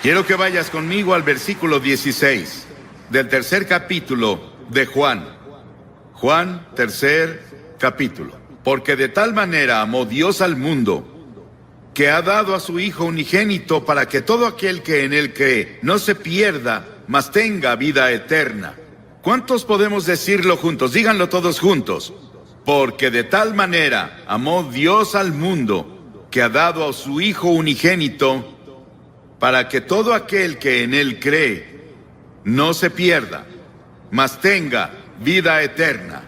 Quiero que vayas conmigo al versículo 16 del tercer capítulo de Juan. Juan, tercer capítulo. Porque de tal manera amó Dios al mundo, que ha dado a su Hijo unigénito para que todo aquel que en él cree no se pierda, mas tenga vida eterna. ¿Cuántos podemos decirlo juntos? Díganlo todos juntos. Porque de tal manera amó Dios al mundo, que ha dado a su Hijo unigénito, para que todo aquel que en él cree no se pierda, mas tenga vida eterna.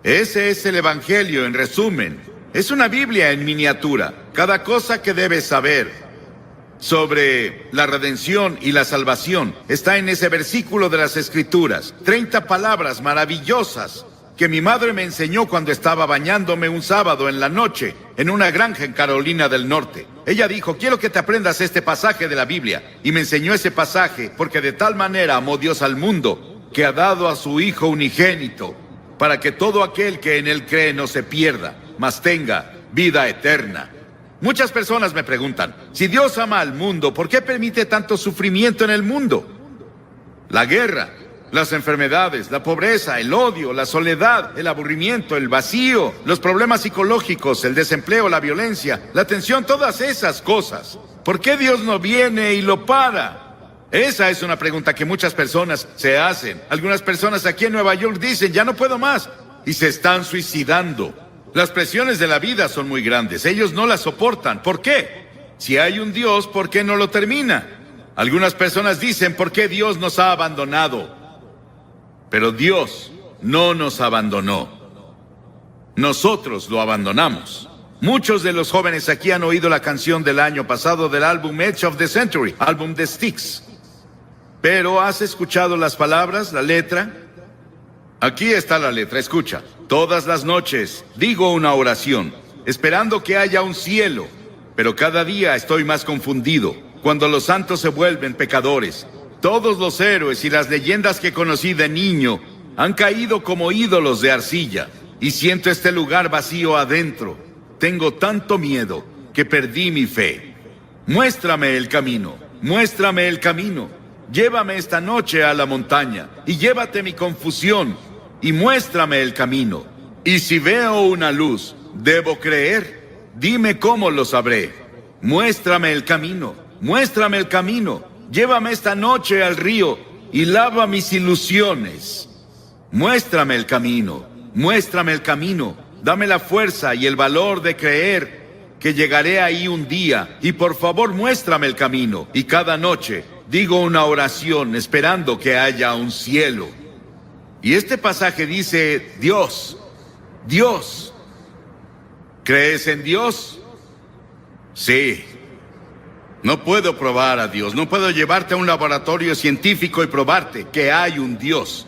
Ese es el Evangelio en resumen. Es una Biblia en miniatura. Cada cosa que debes saber sobre la redención y la salvación está en ese versículo de las Escrituras. 30 palabras maravillosas que mi madre me enseñó cuando estaba bañándome un sábado en la noche en una granja en Carolina del Norte. Ella dijo: quiero que te aprendas este pasaje de la Biblia. Y me enseñó ese pasaje porque de tal manera amó Dios al mundo, que ha dado a su Hijo unigénito, para que todo aquel que en él cree no se pierda, mas tenga vida eterna. Muchas personas me preguntan: si Dios ama al mundo, ¿por qué permite tanto sufrimiento en el mundo? La guerra, las enfermedades, la pobreza, el odio, la soledad, el aburrimiento, el vacío, los problemas psicológicos, el desempleo, la violencia, la tensión, todas esas cosas. ¿Por qué Dios no viene y lo para? Esa es una pregunta que muchas personas se hacen. Algunas personas aquí en Nueva York dicen: ya no puedo más, y se están suicidando. Las presiones de la vida son muy grandes. Ellos no las soportan. ¿Por qué? Si hay un Dios, ¿por qué no lo termina? Algunas personas dicen: ¿por qué Dios nos ha abandonado? Pero Dios no nos abandonó. Nosotros lo abandonamos. Muchos de los jóvenes aquí han oído la canción del año pasado del álbum Edge of the Century, álbum de Styx. Pero ¿has escuchado las palabras, la letra? Aquí está la letra, escucha. Todas las noches digo una oración, esperando que haya un cielo, pero cada día estoy más confundido, cuando los santos se vuelven pecadores. Todos los héroes y las leyendas que conocí de niño han caído como ídolos de arcilla, y siento este lugar vacío adentro. Tengo tanto miedo que perdí mi fe. Muéstrame el camino, muéstrame el camino. Llévame esta noche a la montaña, y llévate mi confusión, y muéstrame el camino. Y si veo una luz, ¿debo creer? Dime cómo lo sabré. Muéstrame el camino, muéstrame el camino. Llévame esta noche al río y lava mis ilusiones. Muéstrame el camino, muéstrame el camino. Dame la fuerza y el valor de creer que llegaré ahí un día. Y por favor, muéstrame el camino. Y cada noche digo una oración esperando que haya un cielo. Y este pasaje dice: Dios, Dios. ¿Crees en Dios? Sí. No puedo probar a Dios, no puedo llevarte a un laboratorio científico y probarte que hay un Dios.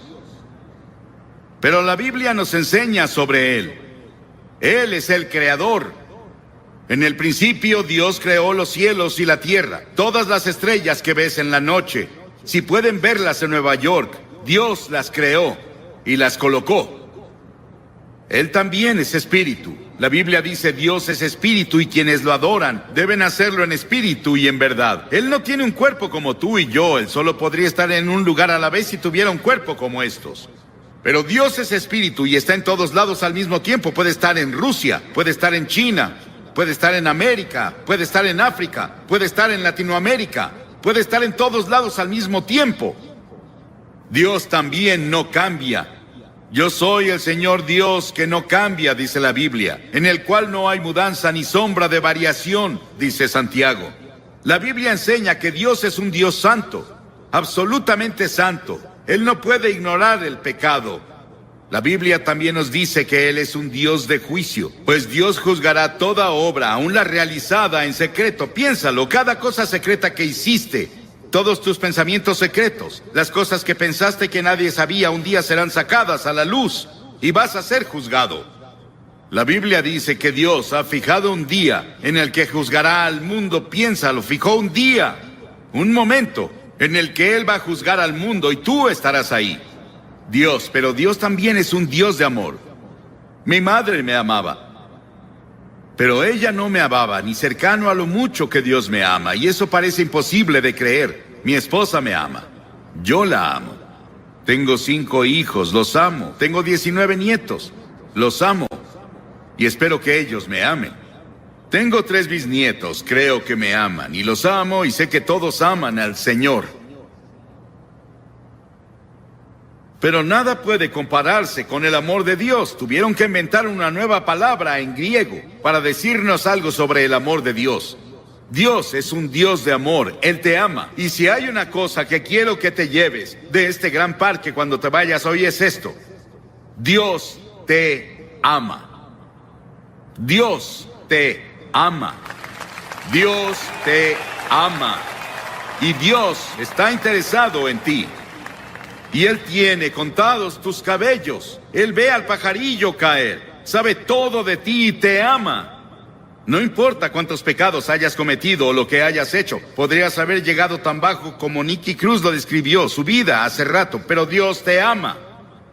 Pero la Biblia nos enseña sobre Él. Él es el creador. En el principio Dios creó los cielos y la tierra, todas las estrellas que ves en la noche. Si pueden verlas en Nueva York, Dios las creó y las colocó. Él también es espíritu. La Biblia dice: Dios es espíritu y quienes lo adoran deben hacerlo en espíritu y en verdad. Él no tiene un cuerpo como tú y yo. Él solo podría estar en un lugar a la vez si tuviera un cuerpo como estos. Pero Dios es espíritu y está en todos lados al mismo tiempo. Puede estar en Rusia, puede estar en China, puede estar en América, puede estar en África, puede estar en Latinoamérica, puede estar en todos lados al mismo tiempo. Dios también no cambia. Yo soy el Señor Dios que no cambia, dice la Biblia, en el cual no hay mudanza ni sombra de variación, dice Santiago. La Biblia enseña que Dios es un Dios santo, absolutamente santo. Él no puede ignorar el pecado. La Biblia también nos dice que Él es un Dios de juicio, pues Dios juzgará toda obra, aun la realizada en secreto. Piénsalo, cada cosa secreta que hiciste, todos tus pensamientos secretos, las cosas que pensaste que nadie sabía, un día serán sacadas a la luz y vas a ser juzgado. La Biblia dice que Dios ha fijado un día en el que juzgará al mundo. Piénsalo, fijó un día, un momento en el que Él va a juzgar al mundo y tú estarás ahí. Dios, pero Dios también es un Dios de amor. Mi madre me amaba. Pero ella no me amaba, ni cercano a lo mucho que Dios me ama, y eso parece imposible de creer. Mi esposa me ama. Yo la amo. Tengo 5 hijos, los amo. Tengo 19 nietos, los amo. Y espero que ellos me amen. Tengo 3 bisnietos, creo que me aman, y los amo, y sé que todos aman al Señor. Pero nada puede compararse con el amor de Dios. Tuvieron que inventar una nueva palabra en griego para decirnos algo sobre el amor de Dios. Dios es un Dios de amor, Él te ama. Y si hay una cosa que quiero que te lleves de este gran parque cuando te vayas hoy es esto: Dios te ama. Dios te ama. Dios te ama. Y Dios está interesado en ti. Y Él tiene contados tus cabellos. Él ve al pajarillo caer. Sabe todo de ti y te ama. No importa cuántos pecados hayas cometido o lo que hayas hecho. Podrías haber llegado tan bajo como Nicky Cruz lo describió, su vida hace rato, pero Dios te ama.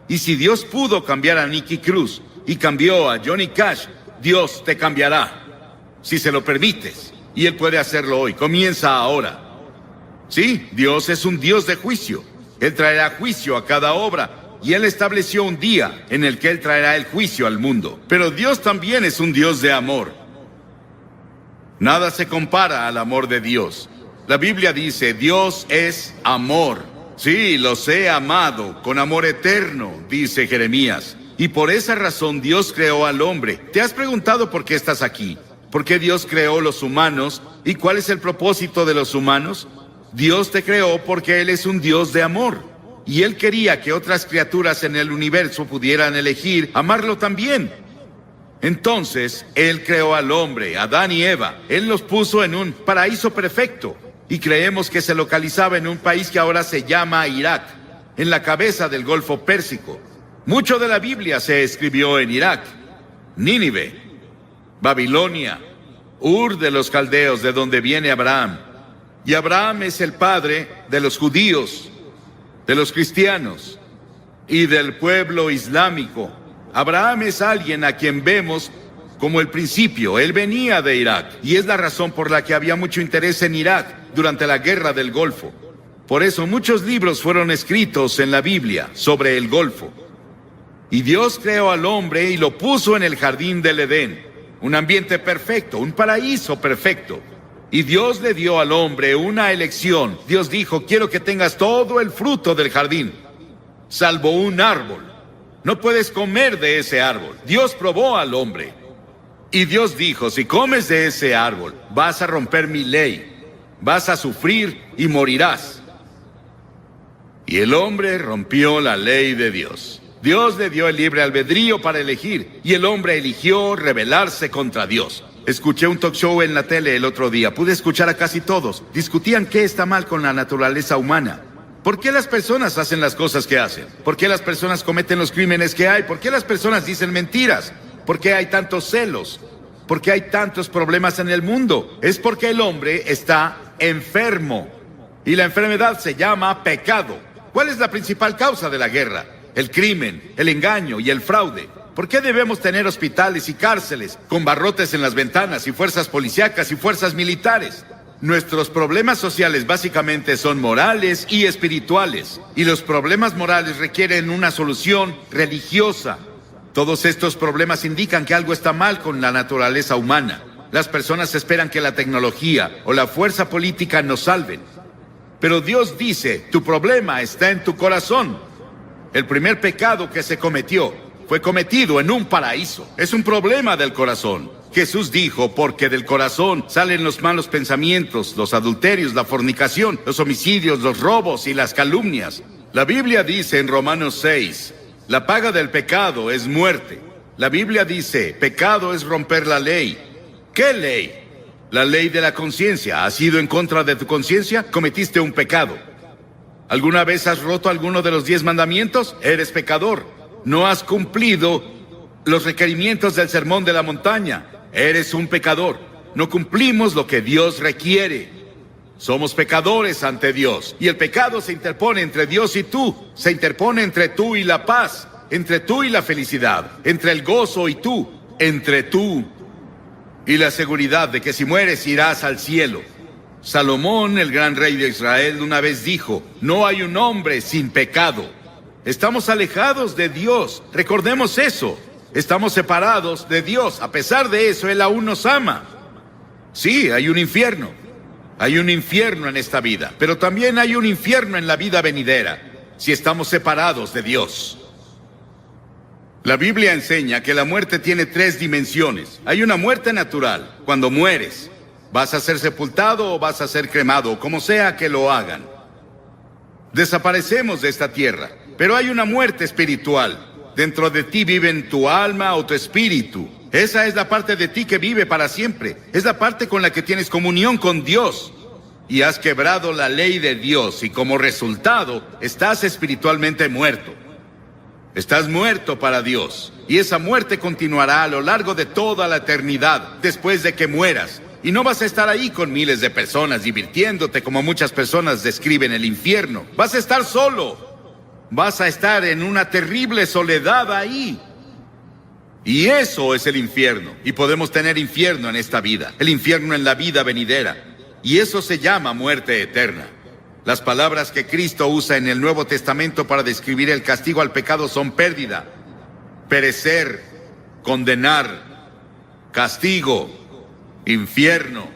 Y si Dios pudo cambiar a Nicky Cruz y cambió a Johnny Cash, Dios te cambiará, si se lo permites. Y Él puede hacerlo hoy. Comienza ahora. Sí, Dios es un Dios de juicio. Él traerá juicio a cada obra, y Él estableció un día en el que Él traerá el juicio al mundo. Pero Dios también es un Dios de amor. Nada se compara al amor de Dios. La Biblia dice, Dios es amor. Sí, los he amado con amor eterno, dice Jeremías. Y por esa razón Dios creó al hombre. ¿Te has preguntado por qué estás aquí? ¿Por qué Dios creó los humanos? ¿Y cuál es el propósito de los humanos? Dios te creó porque Él es un Dios de amor. Y Él quería que otras criaturas en el universo pudieran elegir amarlo también. Entonces, Él creó al hombre, Adán y Eva. Él los puso en un paraíso perfecto. Y creemos que se localizaba en un país que ahora se llama Irak, en la cabeza del Golfo Pérsico. Mucho de la Biblia se escribió en Irak, Nínive, Babilonia, Ur de los caldeos, de donde viene Abraham. Y Abraham es el padre de los judíos, de los cristianos y del pueblo islámico. Abraham es alguien a quien vemos como el principio. Él venía de Irak y es la razón por la que había mucho interés en Irak durante la guerra del Golfo. Por eso muchos libros fueron escritos en la Biblia sobre el Golfo. Y Dios creó al hombre y lo puso en el jardín del Edén, un ambiente perfecto, un paraíso perfecto. Y Dios le dio al hombre una elección. Dios dijo, quiero que tengas todo el fruto del jardín, salvo un árbol. No puedes comer de ese árbol. Dios probó al hombre. Y Dios dijo, si comes de ese árbol, vas a romper mi ley. Vas a sufrir y morirás. Y el hombre rompió la ley de Dios. Dios le dio el libre albedrío para elegir. Y el hombre eligió rebelarse contra Dios. Escuché un talk show en la tele el otro día. Pude escuchar a casi todos. Discutían qué está mal con la naturaleza humana. ¿Por qué las personas hacen las cosas que hacen? ¿Por qué las personas cometen los crímenes que hay? ¿Por qué las personas dicen mentiras? ¿Por qué hay tantos celos? ¿Por qué hay tantos problemas en el mundo? Es porque el hombre está enfermo. Y la enfermedad se llama pecado. ¿Cuál es la principal causa de la guerra? El crimen, el engaño y el fraude. ¿Por qué debemos tener hospitales y cárceles con barrotes en las ventanas y fuerzas policíacas y fuerzas militares? Nuestros problemas sociales básicamente son morales y espirituales. Y los problemas morales requieren una solución religiosa. Todos estos problemas indican que algo está mal con la naturaleza humana. Las personas esperan que la tecnología o la fuerza política nos salven. Pero Dios dice, tu problema está en tu corazón. El primer pecado que se cometió fue cometido en un paraíso. Es un problema del corazón. Jesús dijo, porque del corazón salen los malos pensamientos, los adulterios, la fornicación, los homicidios, los robos y las calumnias. La Biblia dice en Romanos 6, la paga del pecado es muerte. La Biblia dice, pecado es romper la ley. ¿Qué ley? La ley de la conciencia. ¿Has ido en contra de tu conciencia? Cometiste un pecado. ¿Alguna vez has roto alguno de los 10 mandamientos? Eres pecador. No has cumplido los requerimientos del sermón de la montaña. Eres un pecador. No cumplimos lo que Dios requiere. Somos pecadores ante Dios. Y el pecado se interpone entre Dios y tú. Se interpone entre tú y la paz. Entre tú y la felicidad. Entre el gozo y tú. Entre tú y la seguridad de que si mueres irás al cielo. Salomón, el gran rey de Israel, una vez dijo: no hay un hombre sin pecado. Estamos alejados de Dios, recordemos eso. Estamos separados de Dios. A pesar de eso, Él aún nos ama. Sí, hay un infierno. Hay un infierno en esta vida, pero también hay un infierno en la vida venidera, si estamos separados de Dios. La Biblia enseña que la muerte tiene 3 dimensiones. Hay una muerte natural, cuando mueres. Vas a ser sepultado o vas a ser cremado, como sea que lo hagan. Desaparecemos de esta tierra, pero hay una muerte espiritual. Dentro de ti viven tu alma o tu espíritu. Esa es la parte de ti que vive para siempre. Es la parte con la que tienes comunión con Dios. Y has quebrado la ley de Dios y como resultado estás espiritualmente muerto. Estás muerto para Dios. Y esa muerte continuará a lo largo de toda la eternidad después de que mueras. Y no vas a estar ahí con miles de personas divirtiéndote como muchas personas describen el infierno. Vas a estar solo. Vas a estar en una terrible soledad ahí. Y eso es el infierno. Y podemos tener infierno en esta vida. El infierno en la vida venidera. Y eso se llama muerte eterna. Las palabras que Cristo usa en el Nuevo Testamento para describir el castigo al pecado son pérdida, perecer, condenar, castigo, infierno.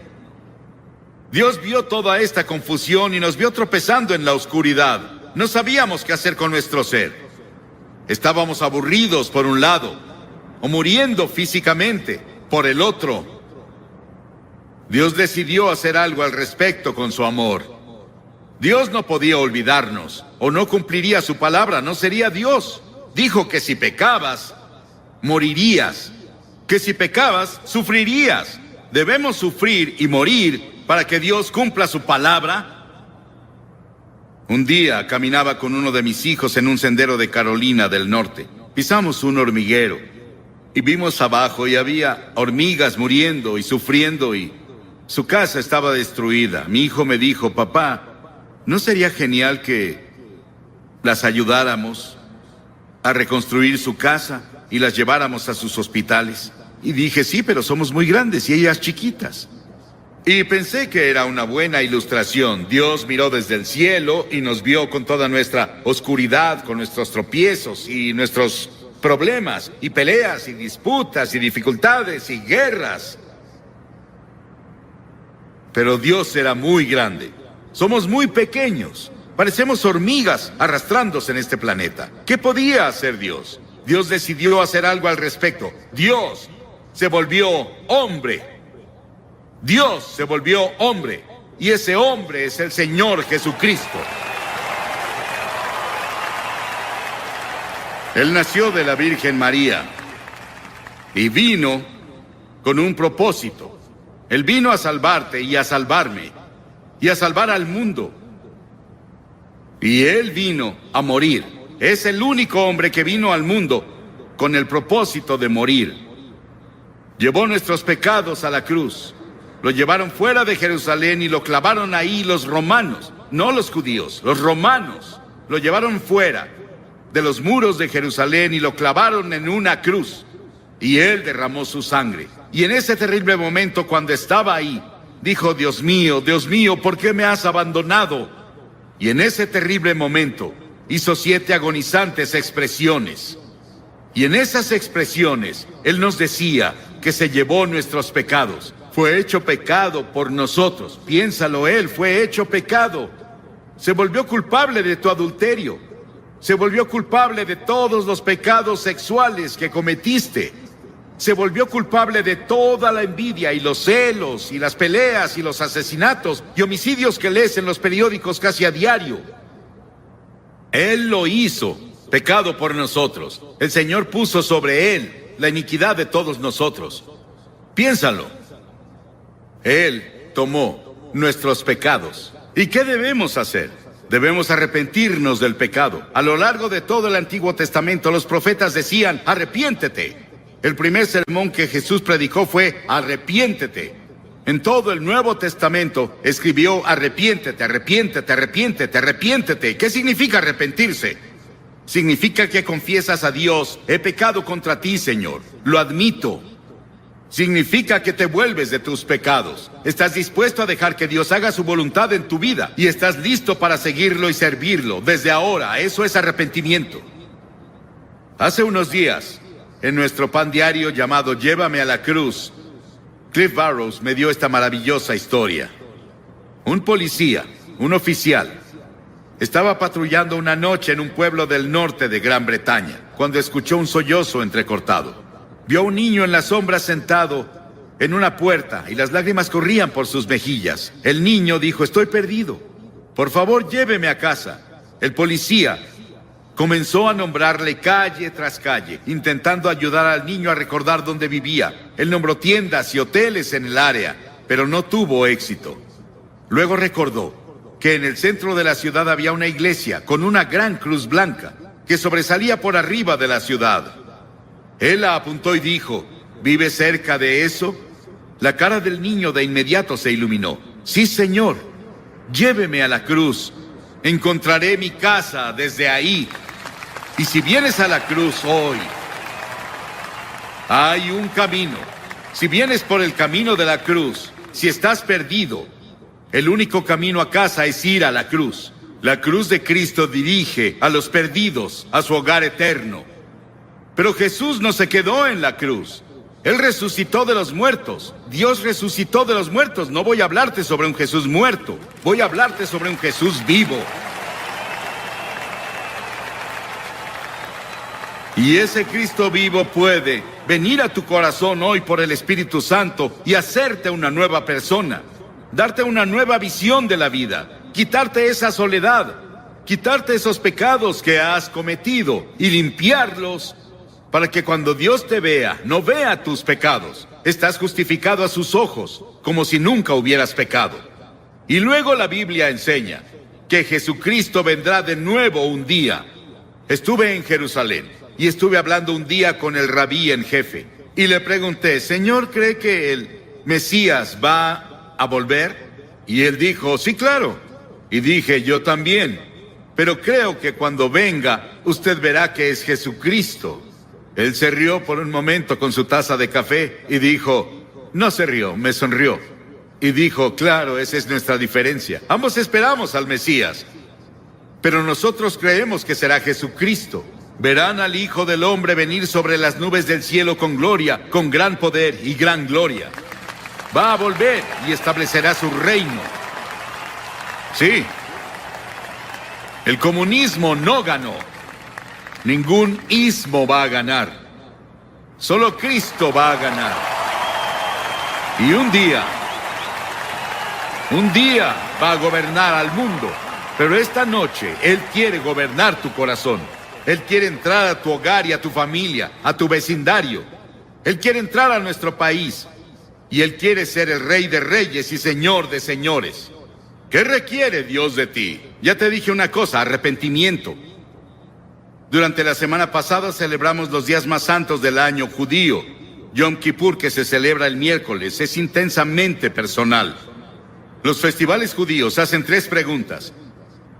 Dios vio toda esta confusión y nos vio tropezando en la oscuridad. No sabíamos qué hacer con nuestro ser. Estábamos aburridos por un lado, o muriendo físicamente por el otro. Dios decidió hacer algo al respecto con su amor. Dios no podía olvidarnos, o no cumpliría su palabra, no sería Dios. Dijo que si pecabas, morirías. Que si pecabas, sufrirías. Debemos sufrir y morir para que Dios cumpla su palabra. Un día caminaba con uno de mis hijos en un sendero de Carolina del Norte. Pisamos un hormiguero y vimos abajo y había hormigas muriendo y sufriendo y su casa estaba destruida. Mi hijo me dijo: papá, ¿no sería genial que las ayudáramos a reconstruir su casa y las lleváramos a sus hospitales? Y dije: sí, pero somos muy grandes y ellas chiquitas. Y pensé que era una buena ilustración. Dios miró desde el cielo y nos vio con toda nuestra oscuridad, con nuestros tropiezos y nuestros problemas, y peleas, y disputas, y dificultades, y guerras. Pero Dios era muy grande. Somos muy pequeños. Parecemos hormigas arrastrándose en este planeta. ¿Qué podía hacer Dios? Dios decidió hacer algo al respecto. Dios se volvió hombre. Dios se volvió hombre, y ese hombre es el Señor Jesucristo. Él nació de la Virgen María y vino con un propósito. Él vino a salvarte y a salvarme y a salvar al mundo. Y Él vino a morir. Es el único hombre que vino al mundo con el propósito de morir. Llevó nuestros pecados a la cruz. Lo llevaron fuera de Jerusalén y lo clavaron ahí los romanos, no los judíos, los romanos. Lo llevaron fuera de los muros de Jerusalén y lo clavaron en una cruz. Y Él derramó su sangre. Y en ese terrible momento, cuando estaba ahí, dijo: Dios mío, ¿por qué me has abandonado? Y en ese terrible momento hizo 7 agonizantes expresiones. Y en esas expresiones Él nos decía que se llevó nuestros pecados. Fue hecho pecado por nosotros. Piénsalo, Él fue hecho pecado. Se volvió culpable de tu adulterio. Se volvió culpable de todos los pecados sexuales que cometiste. Se volvió culpable de toda la envidia y los celos y las peleas y los asesinatos y homicidios que lees en los periódicos casi a diario. Él lo hizo, pecado por nosotros. El Señor puso sobre Él la iniquidad de todos nosotros. Piénsalo. Él tomó nuestros pecados. ¿Y qué debemos hacer? Debemos arrepentirnos del pecado. A lo largo de todo el Antiguo Testamento, los profetas decían: arrepiéntete. El primer sermón que Jesús predicó fue: arrepiéntete. En todo el Nuevo Testamento escribió: arrepiéntete, arrepiéntete, arrepiéntete, arrepiéntete. ¿Qué significa arrepentirse? Significa que confiesas a Dios: he pecado contra ti, Señor. Lo admito. Significa que te vuelves de tus pecados. Estás dispuesto a dejar que Dios haga su voluntad en tu vida y estás listo para seguirlo y servirlo. Desde ahora, eso es arrepentimiento. Hace unos días, en nuestro pan diario llamado Llévame a la Cruz, Cliff Barrows me dio esta maravillosa historia. Un policía, un oficial, estaba patrullando una noche en un pueblo del norte de Gran Bretaña, cuando escuchó un sollozo entrecortado. Vio a un niño en la sombra sentado en una puerta y las lágrimas corrían por sus mejillas. El niño dijo: estoy perdido. Por favor, lléveme a casa. El policía comenzó a nombrarle calle tras calle, intentando ayudar al niño a recordar dónde vivía. Él nombró tiendas y hoteles en el área, pero no tuvo éxito. Luego recordó que en el centro de la ciudad había una iglesia con una gran cruz blanca que sobresalía por arriba de la ciudad. Él la apuntó y dijo: ¿vive cerca de eso? La cara del niño de inmediato se iluminó. Sí, señor. Lléveme a la cruz. Encontraré mi casa desde ahí. Y si vienes a la cruz hoy, hay un camino. Si vienes por el camino de la cruz, si estás perdido, el único camino a casa es ir a la cruz. La cruz de Cristo dirige a los perdidos a su hogar eterno. Pero Jesús no se quedó en la cruz. Él resucitó de los muertos. Dios resucitó de los muertos. No voy a hablarte sobre un Jesús muerto. Voy a hablarte sobre un Jesús vivo. Y ese Cristo vivo puede venir a tu corazón hoy por el Espíritu Santo y hacerte una nueva persona. Darte una nueva visión de la vida. Quitarte esa soledad. Quitarte esos pecados que has cometido y limpiarlos, para que cuando Dios te vea, no vea tus pecados. Estás justificado a sus ojos, como si nunca hubieras pecado. Y luego la Biblia enseña que Jesucristo vendrá de nuevo un día. Estuve en Jerusalén y estuve hablando un día con el rabí en jefe. Y le pregunté: Señor, ¿cree que el Mesías va a volver? Y él dijo: sí, claro. Y dije: yo también. Pero creo que cuando venga, usted verá que es Jesucristo. Él se rió por un momento con su taza de café y dijo... No se rió, me sonrió. Y dijo: claro, esa es nuestra diferencia. Ambos esperamos al Mesías, pero nosotros creemos que será Jesucristo. Verán al Hijo del Hombre venir sobre las nubes del cielo con gloria, con gran poder y gran gloria. Va a volver y establecerá su reino. Sí. El comunismo no ganó. Ningún ismo va a ganar. Solo Cristo va a ganar. Y un día va a gobernar al mundo. Pero esta noche Él quiere gobernar tu corazón. Él quiere entrar a tu hogar y a tu familia, a tu vecindario. Él quiere entrar a nuestro país. Y Él quiere ser el Rey de Reyes y Señor de Señores. ¿Qué requiere Dios de ti? Ya te dije una cosa: arrepentimiento. Durante la semana pasada celebramos los días más santos del año judío. Yom Kippur, que se celebra el miércoles, es intensamente personal. Los festivales judíos hacen 3 preguntas.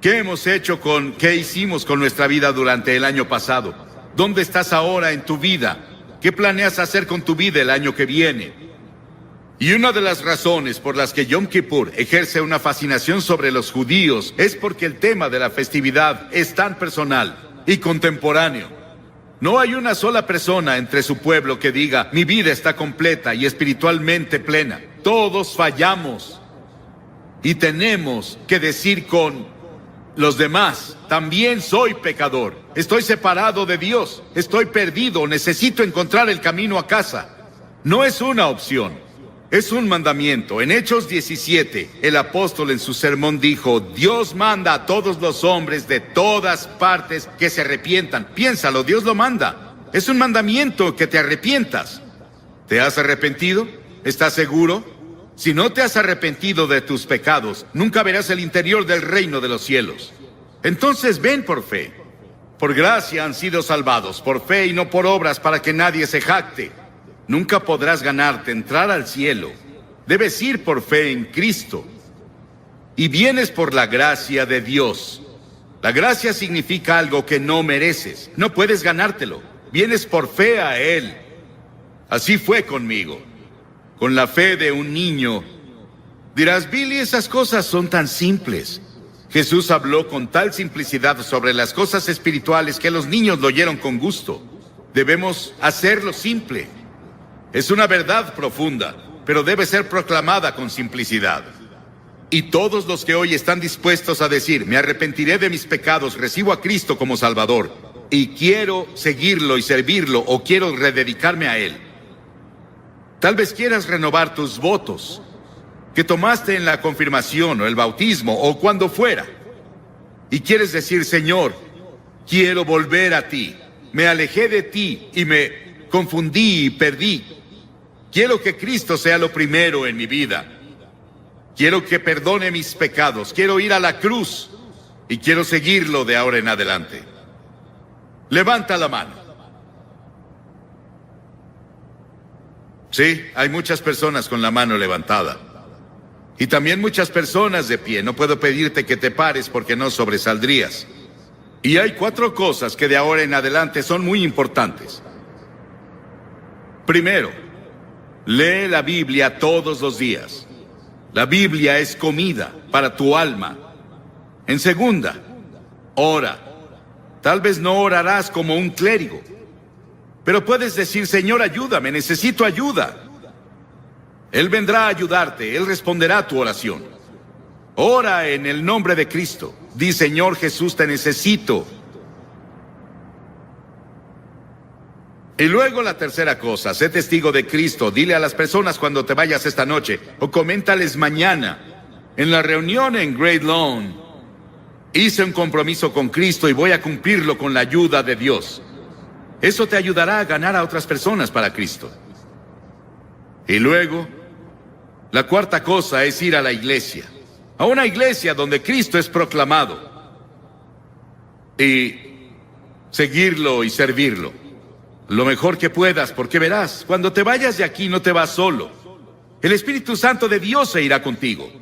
¿Qué hicimos con nuestra vida durante el año pasado? ¿Dónde estás ahora en tu vida? ¿Qué planeas hacer con tu vida el año que viene? Y una de las razones por las que Yom Kippur ejerce una fascinación sobre los judíos es porque el tema de la festividad es tan personal y contemporáneo. No hay una sola persona entre su pueblo que diga: mi vida está completa y espiritualmente plena. Todos fallamos. Y tenemos que decir con los demás: también soy pecador. Estoy separado de Dios. Estoy perdido. Necesito encontrar el camino a casa. No es una opción. Es un mandamiento. En Hechos 17, el apóstol en su sermón dijo: Dios manda a todos los hombres de todas partes que se arrepientan. Piénsalo, Dios lo manda. Es un mandamiento que te arrepientas. ¿Te has arrepentido? ¿Estás seguro? Si no te has arrepentido de tus pecados, nunca verás el interior del reino de los cielos. Entonces ven por fe. Por gracia han sido salvados, por fe y no por obras, para que nadie se jacte. Nunca podrás ganarte entrar al cielo. Debes ir por fe en Cristo. Y vienes por la gracia de Dios. La gracia significa algo que no mereces. No puedes ganártelo. Vienes por fe a Él. Así fue conmigo. con la fe de un niño. Dirás, Billy, esas cosas son tan simples. Jesús habló con tal simplicidad sobre las cosas espirituales que los niños lo oyeron con gusto. Debemos hacerlo simple. Es una verdad profunda, pero debe ser proclamada con simplicidad. Y todos los que hoy están dispuestos a decir, me arrepentiré de mis pecados, recibo a Cristo como Salvador, y quiero seguirlo y servirlo, o quiero rededicarme a Él. Tal vez quieras renovar tus votos que tomaste en la confirmación o el bautismo o cuando fuera. Y quieres decir, Señor, quiero volver a ti. Me alejé de ti y me confundí y perdí. Quiero que Cristo sea lo primero en mi vida. Quiero que perdone mis pecados. Quiero ir a la cruz y quiero seguirlo de ahora en adelante. Levanta la mano. Sí, hay muchas personas con la mano levantada. Y también muchas personas de pie. No puedo pedirte que te pares porque no sobresaldrías. Y hay 4 cosas que de ahora en adelante son muy importantes. Primero, lee la Biblia todos los días. La Biblia es comida para tu alma. En segunda, ora. Tal vez no orarás como un clérigo, pero puedes decir, Señor, ayúdame, necesito ayuda. Él vendrá a ayudarte, Él responderá a tu oración. Ora en el nombre de Cristo. Di, Señor Jesús, te necesito. Y luego la tercera cosa, sé testigo de Cristo. Dile a las personas cuando te vayas esta noche, o coméntales mañana, en la reunión en Great Lawn, hice un compromiso con Cristo y voy a cumplirlo con la ayuda de Dios. Eso te ayudará a ganar a otras personas para Cristo. Y luego, la cuarta cosa es ir a la iglesia. A una iglesia donde Cristo es proclamado. Y seguirlo y servirlo. Lo mejor que puedas, porque verás, cuando te vayas de aquí no te vas solo. El Espíritu Santo de Dios se irá contigo.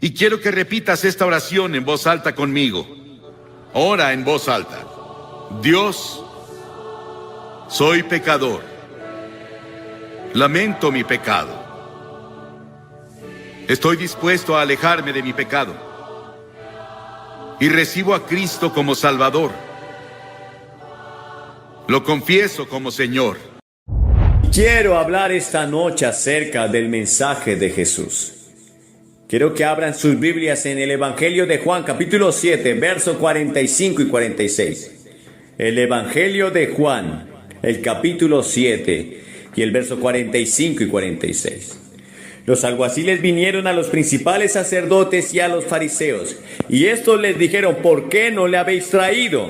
Y quiero que repitas esta oración en voz alta conmigo. Ora en voz alta. Dios, soy pecador. Lamento mi pecado. Estoy dispuesto a alejarme de mi pecado. Y recibo a Cristo como Salvador. Lo confieso como Señor. Quiero hablar esta noche acerca del mensaje de Jesús. Quiero que abran sus Biblias en el Evangelio de Juan, capítulo 7, versos 45 y 46. El Evangelio de Juan, el capítulo 7 y el verso 45 y 46. Los alguaciles vinieron a los principales sacerdotes y a los fariseos, y estos les dijeron, ¿por qué no le habéis traído?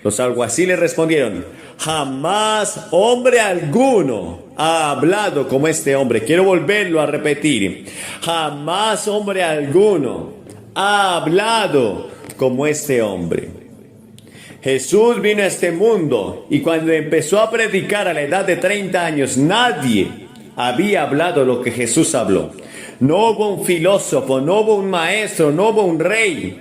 Los alguaciles respondieron, jamás hombre alguno ha hablado como este hombre. Quiero volverlo a repetir. Jamás hombre alguno ha hablado como este hombre. Jesús vino a este mundo y cuando empezó a predicar a la edad de 30 años, nadie había hablado lo que Jesús habló. No hubo un filósofo, no hubo un maestro, no hubo un rey.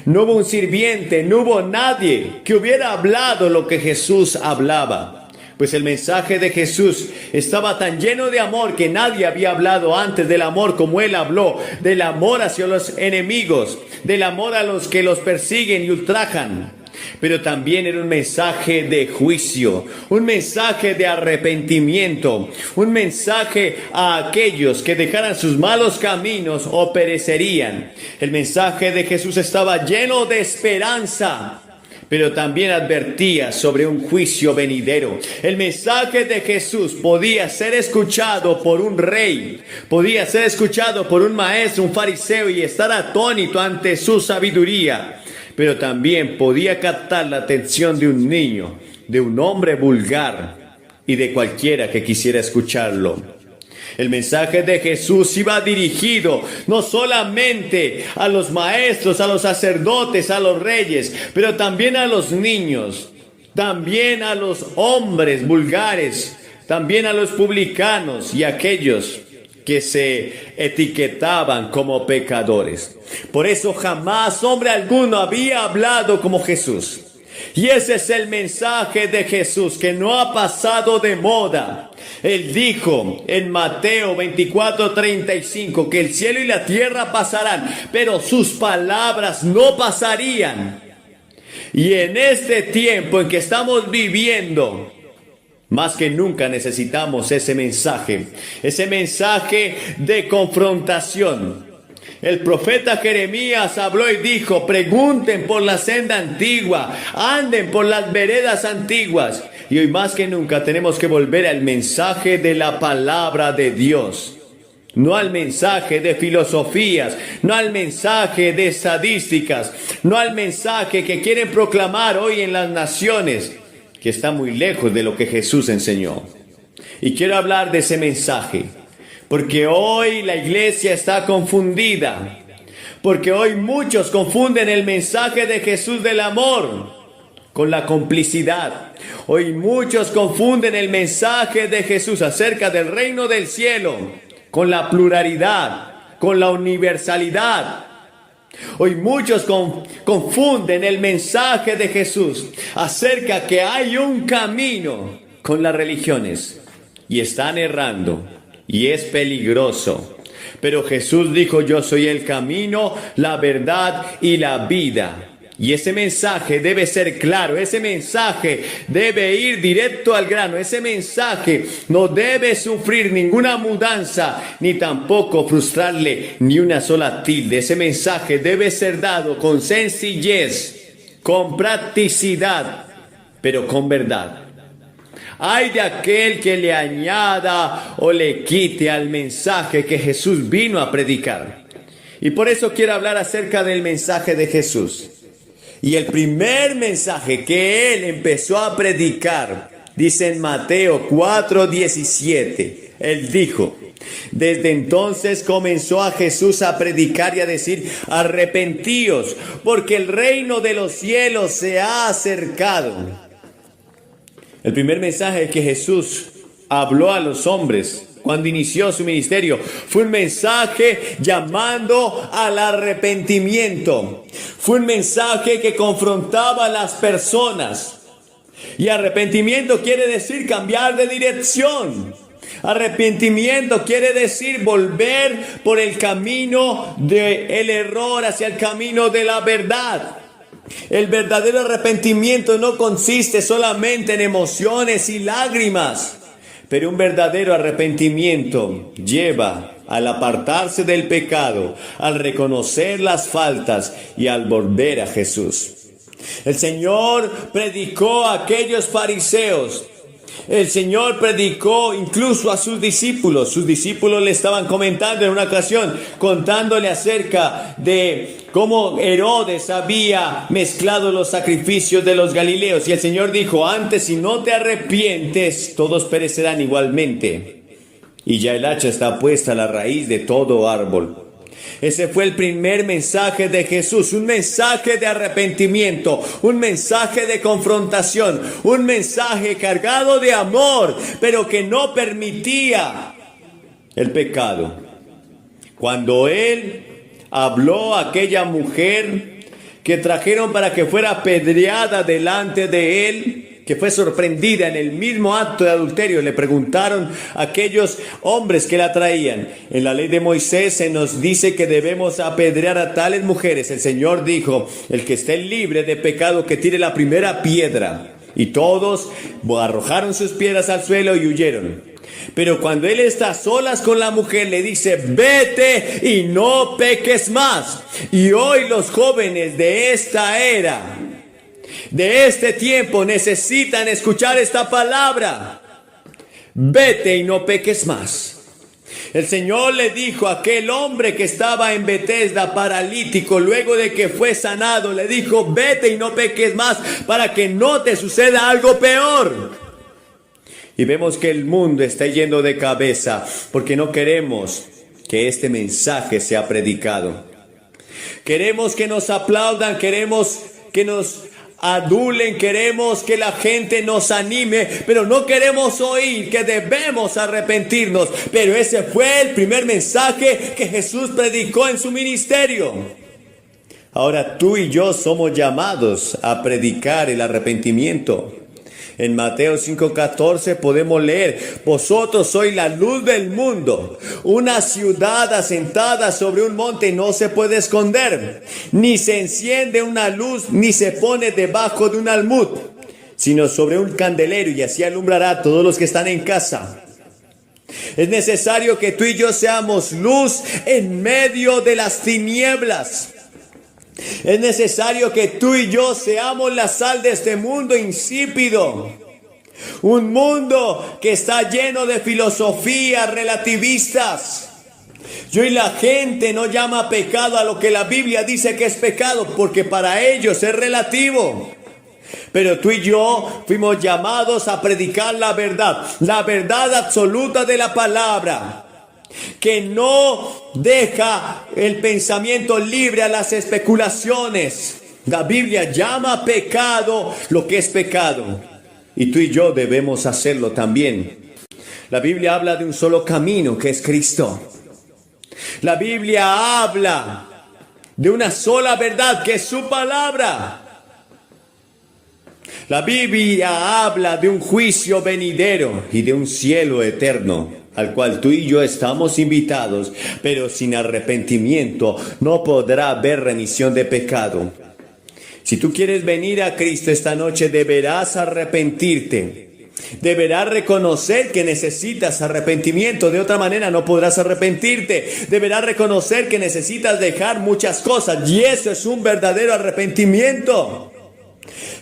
No hubo un sirviente, no hubo nadie que hubiera hablado lo que Jesús hablaba. Pues el mensaje de Jesús estaba tan lleno de amor que nadie había hablado antes del amor como Él habló. Del amor hacia los enemigos, del amor a los que los persiguen y ultrajan. Pero también era un mensaje de juicio, un mensaje de arrepentimiento, un mensaje a aquellos que dejaran sus malos caminos o perecerían. El mensaje de Jesús estaba lleno de esperanza, pero también advertía sobre un juicio venidero. El mensaje de Jesús podía ser escuchado por un rey, podía ser escuchado por un maestro, un fariseo y estar atónito ante su sabiduría. Pero también podía captar la atención de un niño, de un hombre vulgar y de cualquiera que quisiera escucharlo. El mensaje de Jesús iba dirigido no solamente a los maestros, a los sacerdotes, a los reyes, pero también a los niños, también a los hombres vulgares, también a los publicanos y a aquellos que se etiquetaban como pecadores. Por eso jamás hombre alguno había hablado como Jesús. Y ese es el mensaje de Jesús que no ha pasado de moda. Él dijo en Mateo 24:35 que el cielo y la tierra pasarán, pero sus palabras no pasarían. Y en este tiempo en que estamos viviendo, más que nunca necesitamos ese mensaje de confrontación. El profeta Jeremías habló y dijo: pregunten por la senda antigua, anden por las veredas antiguas. Y hoy más que nunca tenemos que volver al mensaje de la palabra de Dios. No al mensaje de filosofías, no al mensaje de estadísticas, no al mensaje que quieren proclamar hoy en las naciones, que está muy lejos de lo que Jesús enseñó. Y quiero hablar de ese mensaje, porque hoy la iglesia está confundida, porque hoy muchos confunden el mensaje de Jesús del amor con la complicidad. Hoy muchos confunden el mensaje de Jesús acerca del reino del cielo con la pluralidad, con la universalidad. Hoy muchos confunden el mensaje de Jesús acerca que hay un camino con las religiones y están errando y es peligroso. Pero Jesús dijo: yo soy el camino, la verdad y la vida. Y ese mensaje debe ser claro, ese mensaje debe ir directo al grano, ese mensaje no debe sufrir ninguna mudanza, ni tampoco frustrarle ni una sola tilde. Ese mensaje debe ser dado con sencillez, con practicidad, pero con verdad. Ay de aquel que le añada o le quite al mensaje que Jesús vino a predicar. Y por eso quiero hablar acerca del mensaje de Jesús. Y el primer mensaje que él empezó a predicar, dice en Mateo 4:17, él dijo: desde entonces comenzó a Jesús a predicar y a decir: arrepentíos, porque el reino de los cielos se ha acercado. El primer mensaje que Jesús habló a los hombres cuando inició su ministerio fue un mensaje llamando al arrepentimiento. Fue un mensaje que confrontaba a las personas. Y arrepentimiento quiere decir cambiar de dirección. Arrepentimiento quiere decir volver por el camino del error hacia el camino de la verdad. El verdadero arrepentimiento no consiste solamente en emociones y lágrimas, pero un verdadero arrepentimiento lleva al apartarse del pecado, al reconocer las faltas y al volver a Jesús. El Señor predicó a aquellos fariseos. El Señor predicó incluso a sus discípulos. Sus discípulos le estaban comentando en una ocasión, contándole acerca de cómo Herodes había mezclado los sacrificios de los galileos. Y el Señor dijo: antes, si no te arrepientes, todos perecerán igualmente. Y ya el hacha está puesta a la raíz de todo árbol. Ese fue el primer mensaje de Jesús, un mensaje de arrepentimiento, un mensaje de confrontación, un mensaje cargado de amor, pero que no permitía el pecado. Cuando él habló a aquella mujer que trajeron para que fuera apedreada delante de él, que fue sorprendida en el mismo acto de adulterio, le preguntaron a aquellos hombres que la traían: en la ley de Moisés se nos dice que debemos apedrear a tales mujeres. El Señor dijo: el que esté libre de pecado, que tire la primera piedra. Y todos arrojaron sus piedras al suelo y huyeron. Pero cuando él está a solas con la mujer, le dice: vete y no peques más. Y hoy los jóvenes de esta era, de este tiempo, necesitan escuchar esta palabra: vete y no peques más. El Señor le dijo a aquel hombre que estaba en Betesda paralítico, luego de que fue sanado, le dijo: vete y no peques más, para que no te suceda algo peor. Y vemos que el mundo está yendo de cabeza porque no queremos que este mensaje sea predicado. Queremos que nos aplaudan, queremos que nos adulen, queremos que la gente nos anime, pero no queremos oír que debemos arrepentirnos. Pero ese fue el primer mensaje que Jesús predicó en su ministerio. Ahora tú y yo somos llamados a predicar el arrepentimiento. En Mateo 5:14 podemos leer: vosotros sois la luz del mundo. Una ciudad asentada sobre un monte no se puede esconder, ni se enciende una luz, ni se pone debajo de un almud, sino sobre un candelero, y así alumbrará a todos los que están en casa. Es necesario que tú y yo seamos luz en medio de las tinieblas. Es necesario que tú y yo seamos la sal de este mundo insípido. Un mundo que está lleno de filosofías relativistas. Y hoy la gente no llama pecado a lo que la Biblia dice que es pecado, porque para ellos es relativo. Pero tú y yo fuimos llamados a predicar la verdad absoluta de la palabra, que no deja el pensamiento libre a las especulaciones. La Biblia llama pecado lo que es pecado, y tú y yo debemos hacerlo también. La Biblia habla de un solo camino, que es Cristo. La Biblia habla de una sola verdad, que es su palabra. La Biblia habla de un juicio venidero y de un cielo eterno, al cual tú y yo estamos invitados, pero sin arrepentimiento no podrá haber remisión de pecado. Si tú quieres venir a Cristo esta noche, deberás arrepentirte. Deberás reconocer que necesitas arrepentimiento, de otra manera no podrás arrepentirte. Deberás reconocer que necesitas dejar muchas cosas, y eso es un verdadero arrepentimiento.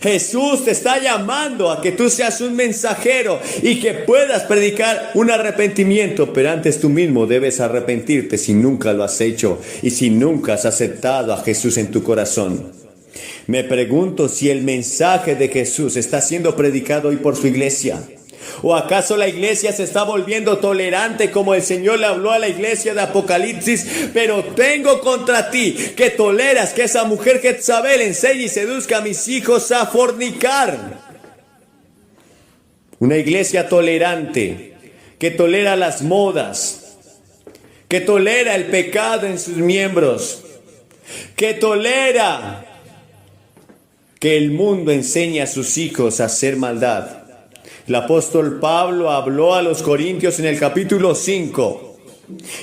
Jesús te está llamando a que tú seas un mensajero y que puedas predicar un arrepentimiento, pero antes tú mismo debes arrepentirte si nunca lo has hecho y si nunca has aceptado a Jesús en tu corazón. Me pregunto si el mensaje de Jesús está siendo predicado hoy por su iglesia. ¿O acaso la iglesia se está volviendo tolerante como el Señor le habló a la iglesia de Apocalipsis? Pero tengo contra ti que toleras que esa mujer Jezabel enseñe y seduzca a mis hijos a fornicar. Una iglesia tolerante, que tolera las modas, que tolera el pecado en sus miembros, que tolera que el mundo enseñe a sus hijos a hacer maldad. El apóstol Pablo habló a los corintios en el capítulo 5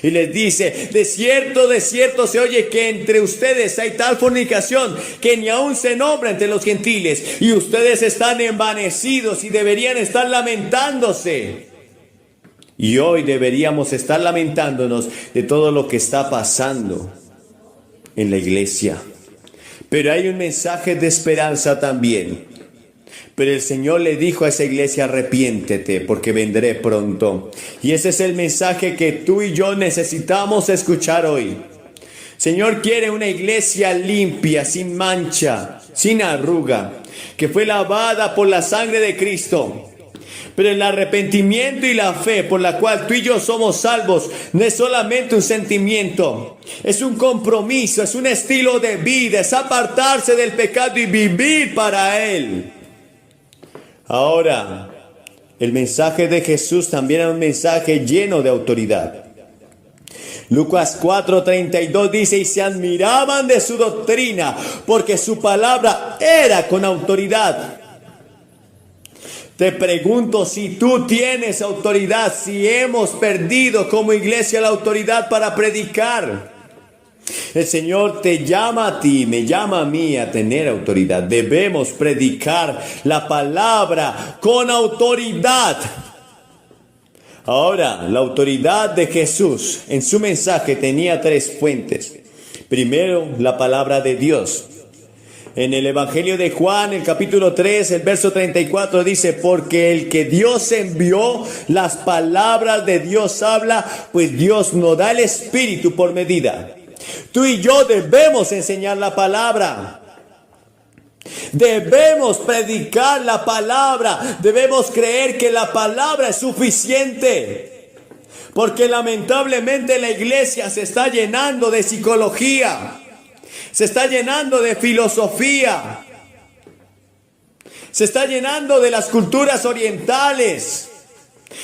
y les dice: de cierto se oye que entre ustedes hay tal fornicación que ni aun se nombra entre los gentiles, y ustedes están envanecidos y deberían estar lamentándose. Y hoy deberíamos estar lamentándonos de todo lo que está pasando en la iglesia. Pero hay un mensaje de esperanza también. Pero el Señor le dijo a esa iglesia: arrepiéntete, porque vendré pronto. Y ese es el mensaje que tú y yo necesitamos escuchar hoy. Señor quiere una iglesia limpia, sin mancha, sin arruga, que fue lavada por la sangre de Cristo. Pero el arrepentimiento y la fe por la cual tú y yo somos salvos no es solamente un sentimiento, es un compromiso, es un estilo de vida, es apartarse del pecado y vivir para Él. Ahora, el mensaje de Jesús también era un mensaje lleno de autoridad. Lucas 4:32 dice: y se admiraban de su doctrina, porque su palabra era con autoridad. Te pregunto si tú tienes autoridad, si hemos perdido como iglesia la autoridad para predicar. El Señor te llama a ti, me llama a mí a tener autoridad. Debemos predicar la palabra con autoridad. Ahora, la autoridad de Jesús en su mensaje tenía tres fuentes. Primero, la palabra de Dios. En el Evangelio de Juan, el capítulo 3, el verso 34 dice: porque el que Dios envió, las palabras de Dios habla, pues Dios no da el Espíritu por medida. Tú y yo debemos enseñar la palabra. Debemos predicar la palabra. Debemos creer que la palabra es suficiente. Porque lamentablemente la iglesia se está llenando de psicología. Se está llenando de filosofía. Se está llenando de las culturas orientales.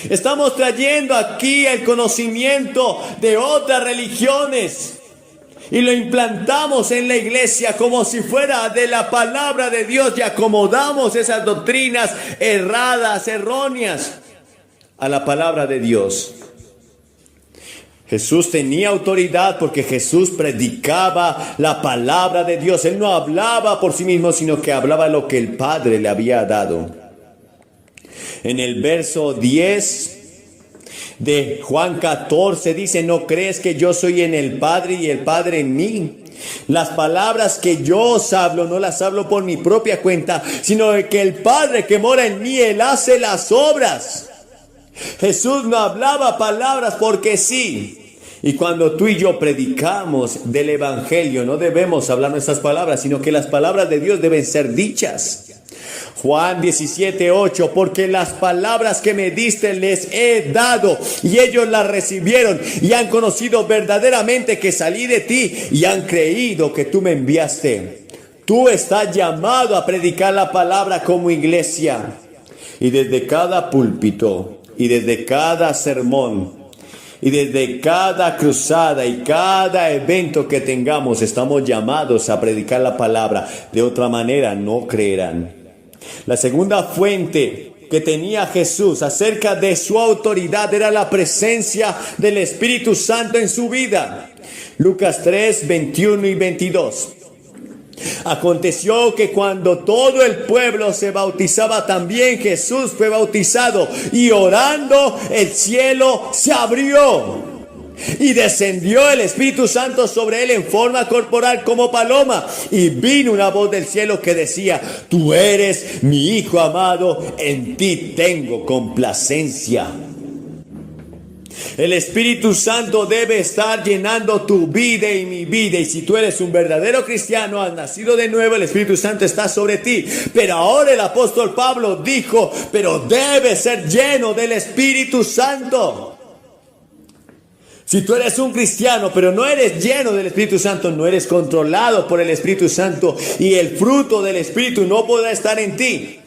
Estamos trayendo aquí el conocimiento de otras religiones. y lo implantamos en la iglesia como si fuera de la palabra de Dios y acomodamos esas doctrinas erradas, erróneas a la palabra de Dios. Jesús tenía autoridad porque Jesús predicaba la palabra de Dios. Él no hablaba por sí mismo, sino que hablaba lo que el Padre le había dado. En el verso 10 de Juan 14 dice: ¿no crees que yo soy en el Padre y el Padre en mí? Las palabras que yo os hablo, no las hablo por mi propia cuenta, sino de que el Padre que mora en mí, Él hace las obras. Jesús no hablaba palabras porque sí. Y cuando tú y yo predicamos del Evangelio, no debemos hablar nuestras palabras, sino que las palabras de Dios deben ser dichas. Juan 17:8, porque las palabras que me diste les he dado y ellos las recibieron y han conocido verdaderamente que salí de ti y han creído que tú me enviaste. Tú estás llamado a predicar la palabra como iglesia, y desde cada púlpito y desde cada sermón y desde cada cruzada y cada evento que tengamos estamos llamados a predicar la palabra. De otra manera no creerán. La segunda fuente que tenía Jesús acerca de su autoridad era la presencia del Espíritu Santo en su vida. Lucas 3, 21 y 22. Aconteció que cuando todo el pueblo se bautizaba, también Jesús fue bautizado, y orando el cielo se abrió. Y descendió el Espíritu Santo sobre él en forma corporal como paloma. Y vino una voz del cielo que decía: tú eres mi Hijo amado, en ti tengo complacencia. El Espíritu Santo debe estar llenando tu vida y mi vida. Y si tú eres un verdadero cristiano, has nacido de nuevo, el Espíritu Santo está sobre ti. Pero ahora el apóstol Pablo dijo: pero debe ser lleno del Espíritu Santo. Si tú eres un cristiano, pero no eres lleno del Espíritu Santo, no eres controlado por el Espíritu Santo, y el fruto del Espíritu no podrá estar en ti.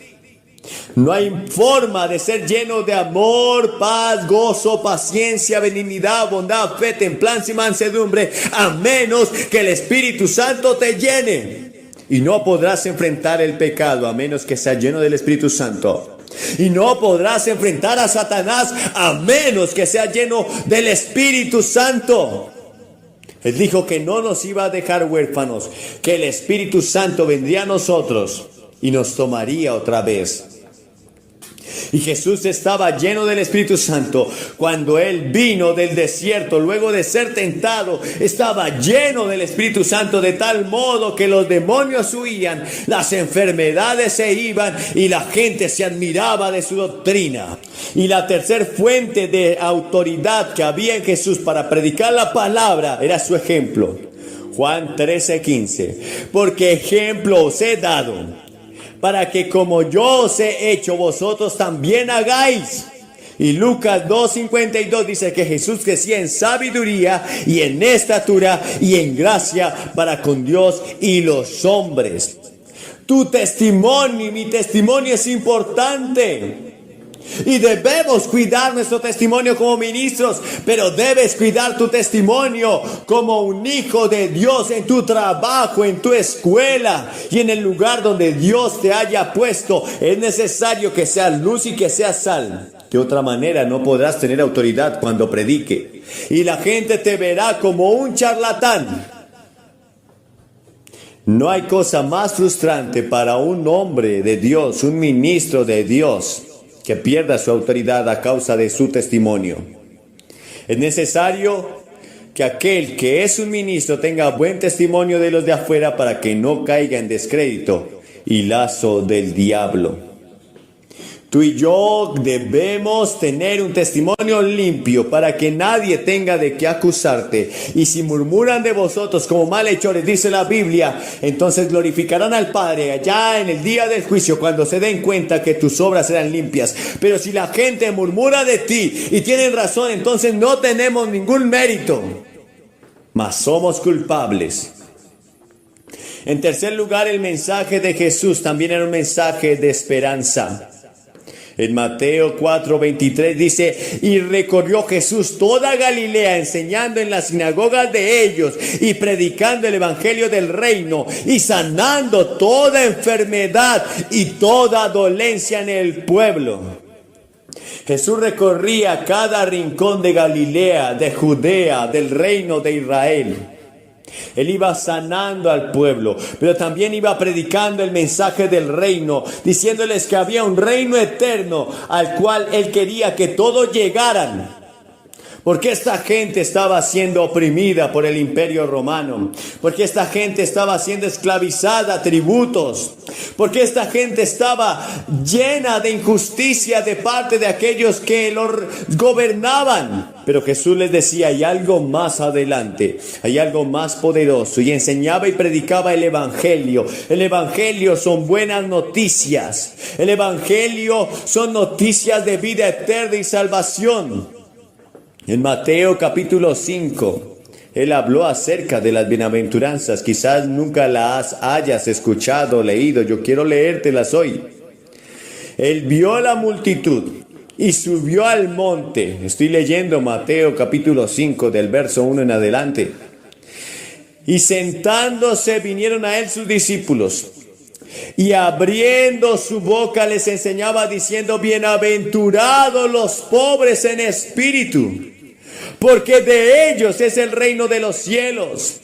No hay forma de ser lleno de amor, paz, gozo, paciencia, benignidad, bondad, fe, templanza y mansedumbre, a menos que el Espíritu Santo te llene. Y no podrás enfrentar el pecado a menos que seas lleno del Espíritu Santo. Y no podrás enfrentar a Satanás a menos que sea lleno del Espíritu Santo. Él dijo que no nos iba a dejar huérfanos, que el Espíritu Santo vendría a nosotros y nos tomaría otra vez. Y Jesús estaba lleno del Espíritu Santo cuando Él vino del desierto. Luego de ser tentado, estaba lleno del Espíritu Santo, de tal modo que los demonios huían, las enfermedades se iban y la gente se admiraba de su doctrina. Y la tercera fuente de autoridad que había en Jesús para predicar la palabra era su ejemplo. Juan 13:15, porque ejemplo os he dado, para que como yo os he hecho, vosotros también hagáis. Y Lucas 2:52 dice que Jesús crecía en sabiduría y en estatura y en gracia para con Dios y los hombres. Tu testimonio y mi testimonio es importante. Y debemos cuidar nuestro testimonio como ministros, pero debes cuidar tu testimonio como un hijo de Dios en tu trabajo, en tu escuela y en el lugar donde Dios te haya puesto. Es necesario que seas luz y que seas sal. De otra manera no podrás tener autoridad cuando predique. Y la gente te verá como un charlatán. No hay cosa más frustrante para un hombre de Dios, un ministro de Dios, que pierda su autoridad a causa de su testimonio. Es necesario que aquel que es un ministro tenga buen testimonio de los de afuera para que no caiga en descrédito y lazo del diablo. Tú y yo debemos tener un testimonio limpio para que nadie tenga de qué acusarte. Y si murmuran de vosotros como malhechores, dice la Biblia, entonces glorificarán al Padre allá en el día del juicio, cuando se den cuenta que tus obras serán limpias. Pero si la gente murmura de ti y tienen razón, entonces no tenemos ningún mérito, mas somos culpables. En tercer lugar, el mensaje de Jesús también era un mensaje de esperanza. En Mateo 4:23 dice, y recorrió Jesús toda Galilea, enseñando en las sinagogas de ellos y predicando el evangelio del reino y sanando toda enfermedad y toda dolencia en el pueblo. Jesús recorría cada rincón de Galilea, de Judea, del reino de Israel. Él iba sanando al pueblo, pero también iba predicando el mensaje del reino, diciéndoles que había un reino eterno al cual Él quería que todos llegaran. Porque esta gente estaba siendo oprimida por el imperio romano. Porque esta gente estaba siendo esclavizada a tributos. Porque esta gente estaba llena de injusticia de parte de aquellos que los gobernaban. Pero Jesús les decía, hay algo más adelante, hay algo más poderoso. Y enseñaba y predicaba el evangelio. El evangelio son buenas noticias. El evangelio son noticias de vida eterna y salvación. En Mateo capítulo 5, Él habló acerca de las bienaventuranzas. Quizás nunca las hayas escuchado o leído. Yo quiero leértelas hoy. Él vio la multitud y subió al monte. Estoy leyendo Mateo capítulo 5 del verso 1 en adelante. Y sentándose vinieron a él sus discípulos. Y abriendo su boca les enseñaba diciendo, bienaventurados los pobres en espíritu, porque de ellos es el reino de los cielos.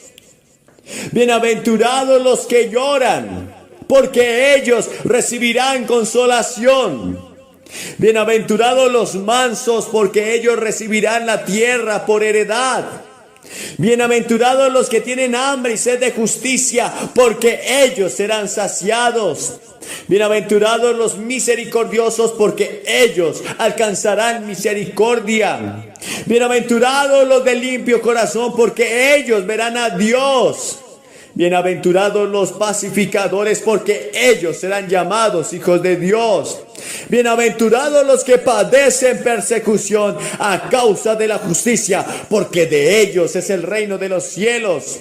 Bienaventurados los que lloran, porque ellos recibirán consolación. Bienaventurados los mansos, porque ellos recibirán la tierra por heredad. Bienaventurados los que tienen hambre y sed de justicia, porque ellos serán saciados. Bienaventurados los misericordiosos, porque ellos alcanzarán misericordia. Bienaventurados los de limpio corazón, porque ellos verán a Dios. Bienaventurados los pacificadores, porque ellos serán llamados hijos de Dios. Bienaventurados los que padecen persecución a causa de la justicia, porque de ellos es el reino de los cielos.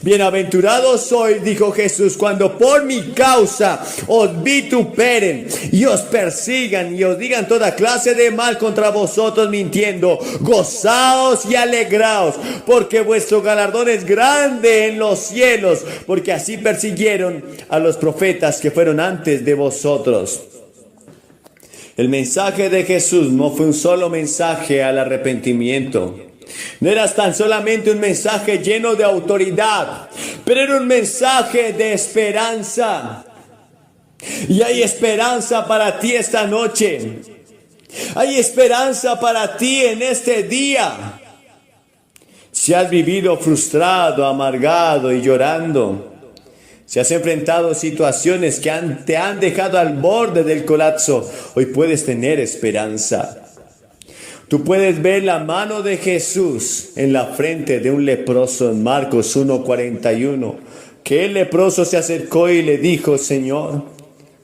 Bienaventurados sois, dijo Jesús, cuando por mi causa os vituperen y os persigan y os digan toda clase de mal contra vosotros mintiendo. Gozaos y alegraos, porque vuestro galardón es grande en los cielos, porque así persiguieron a los profetas que fueron antes de vosotros. El mensaje de Jesús no fue un solo mensaje al arrepentimiento. No era tan solamente un mensaje lleno de autoridad, pero era un mensaje de esperanza. Y hay esperanza para ti esta noche. Hay esperanza para ti en este día. Si has vivido frustrado, amargado y llorando, si has enfrentado situaciones que te han dejado al borde del colapso, hoy puedes tener esperanza. Tú puedes ver la mano de Jesús en la frente de un leproso en Marcos 1:41. Que el leproso se acercó y le dijo, Señor,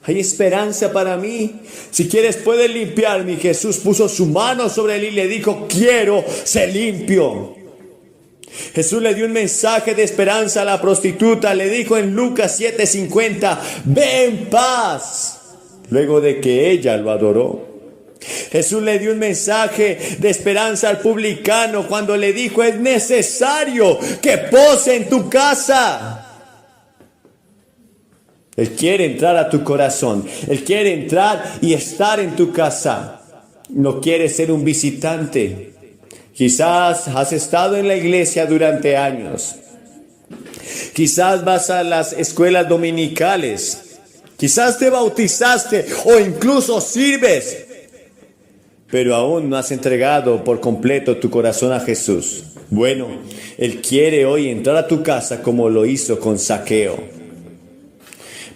hay esperanza para mí. Si quieres puedes limpiarme. Y Jesús puso su mano sobre él y le dijo, quiero ser limpio. Jesús le dio un mensaje de esperanza a la prostituta. Le dijo en Lucas 7:50, ve en paz. Luego de que ella lo adoró. Jesús le dio un mensaje de esperanza al publicano cuando le dijo, es necesario que pose en tu casa. Él quiere entrar a tu corazón. Él quiere entrar y estar en tu casa. No quiere ser un visitante. Quizás has estado en la iglesia durante años. Quizás vas a las escuelas dominicales. Quizás te bautizaste o incluso sirves. Pero aún no has entregado por completo tu corazón a Jesús. Bueno, Él quiere hoy entrar a tu casa como lo hizo con Zaqueo.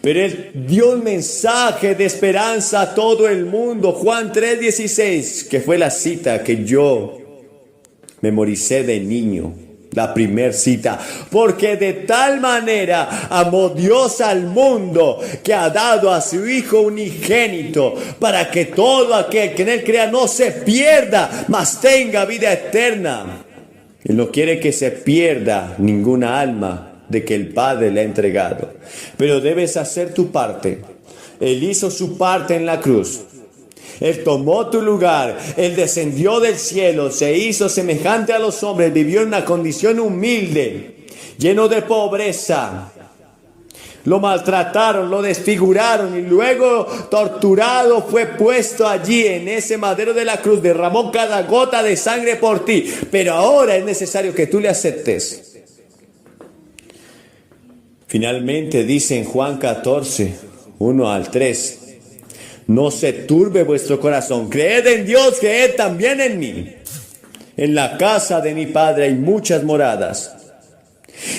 Pero Él dio un mensaje de esperanza a todo el mundo. Juan 3:16, que fue la cita que yo memoricé de niño. La primer cita. Porque de tal manera amó Dios al mundo que ha dado a su Hijo unigénito para que todo aquel que en Él crea no se pierda, mas tenga vida eterna. Él no quiere que se pierda ninguna alma de que el Padre le ha entregado. Pero debes hacer tu parte. Él hizo su parte en la cruz. Él tomó tu lugar, Él descendió del cielo, se hizo semejante a los hombres, vivió en una condición humilde, lleno de pobreza. Lo maltrataron, lo desfiguraron y luego torturado fue puesto allí en ese madero de la cruz, derramó cada gota de sangre por ti, pero ahora es necesario que tú le aceptes. Finalmente dice en Juan 14, 1 al 3, no se turbe vuestro corazón, creed en Dios, creed también en mí. En la casa de mi Padre hay muchas moradas.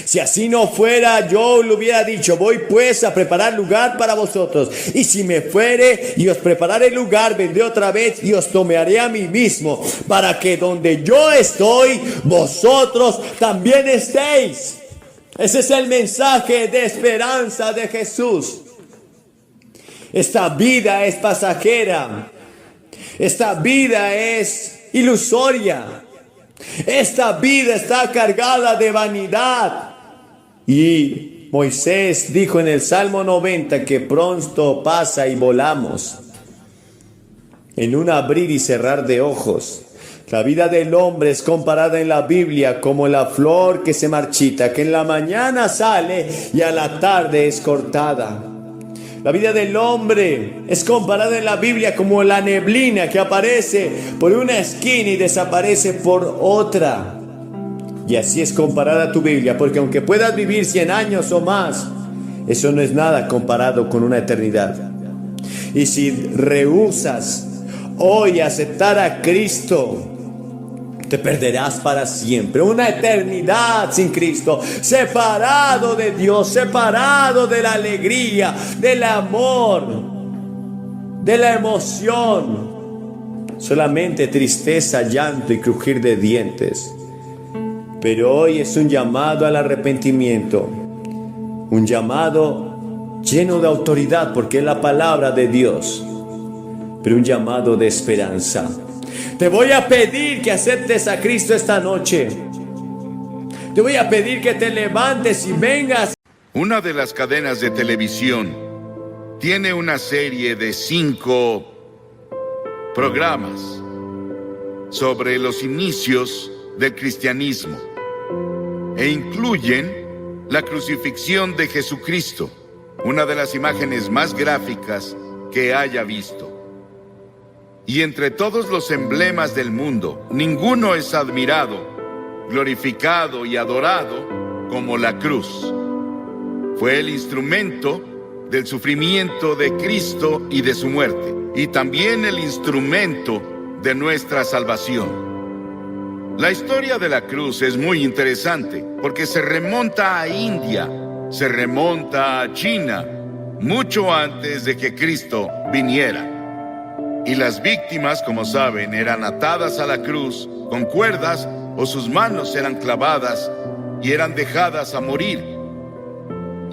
Si así no fuera, yo le hubiera dicho, voy pues a preparar lugar para vosotros. Y si me fuere y os prepararé lugar, vendré otra vez y os tomaré a mí mismo, para que donde yo estoy, vosotros también estéis. Ese es el mensaje de esperanza de Jesús. Esta vida es pasajera. Esta vida es ilusoria. Esta vida está cargada de vanidad. Y Moisés dijo en el Salmo 90 que pronto pasa y volamos. En un abrir y cerrar de ojos. La vida del hombre es comparada en la Biblia como la flor que se marchita, que en la mañana sale y a la tarde es cortada. La vida del hombre es comparada en la Biblia como la neblina que aparece por una esquina y desaparece por otra. Y así es comparada tu Biblia, porque aunque puedas vivir 100 años o más, eso no es nada comparado con una eternidad. Y si rehusas hoy aceptar a Cristo, te perderás para siempre. Una eternidad sin Cristo, separado de Dios, separado de la alegría, del amor, de la emoción. Solamente tristeza, llanto y crujir de dientes. Pero hoy es un llamado al arrepentimiento, un llamado lleno de autoridad porque es la palabra de Dios, pero un llamado de esperanza. Te voy a pedir que aceptes a Cristo esta noche. Te voy a pedir que te levantes y vengas. Una de las cadenas de televisión tiene una serie de 5 programas sobre los inicios del cristianismo e incluyen la crucifixión de Jesucristo, una de las imágenes más gráficas que haya visto. Y entre todos los emblemas del mundo, ninguno es admirado, glorificado y adorado como la cruz. Fue el instrumento del sufrimiento de Cristo y de su muerte, y también el instrumento de nuestra salvación. La historia de la cruz es muy interesante, porque se remonta a India, se remonta a China, mucho antes de que Cristo viniera. Y las víctimas, como saben, eran atadas a la cruz con cuerdas o sus manos eran clavadas y eran dejadas a morir.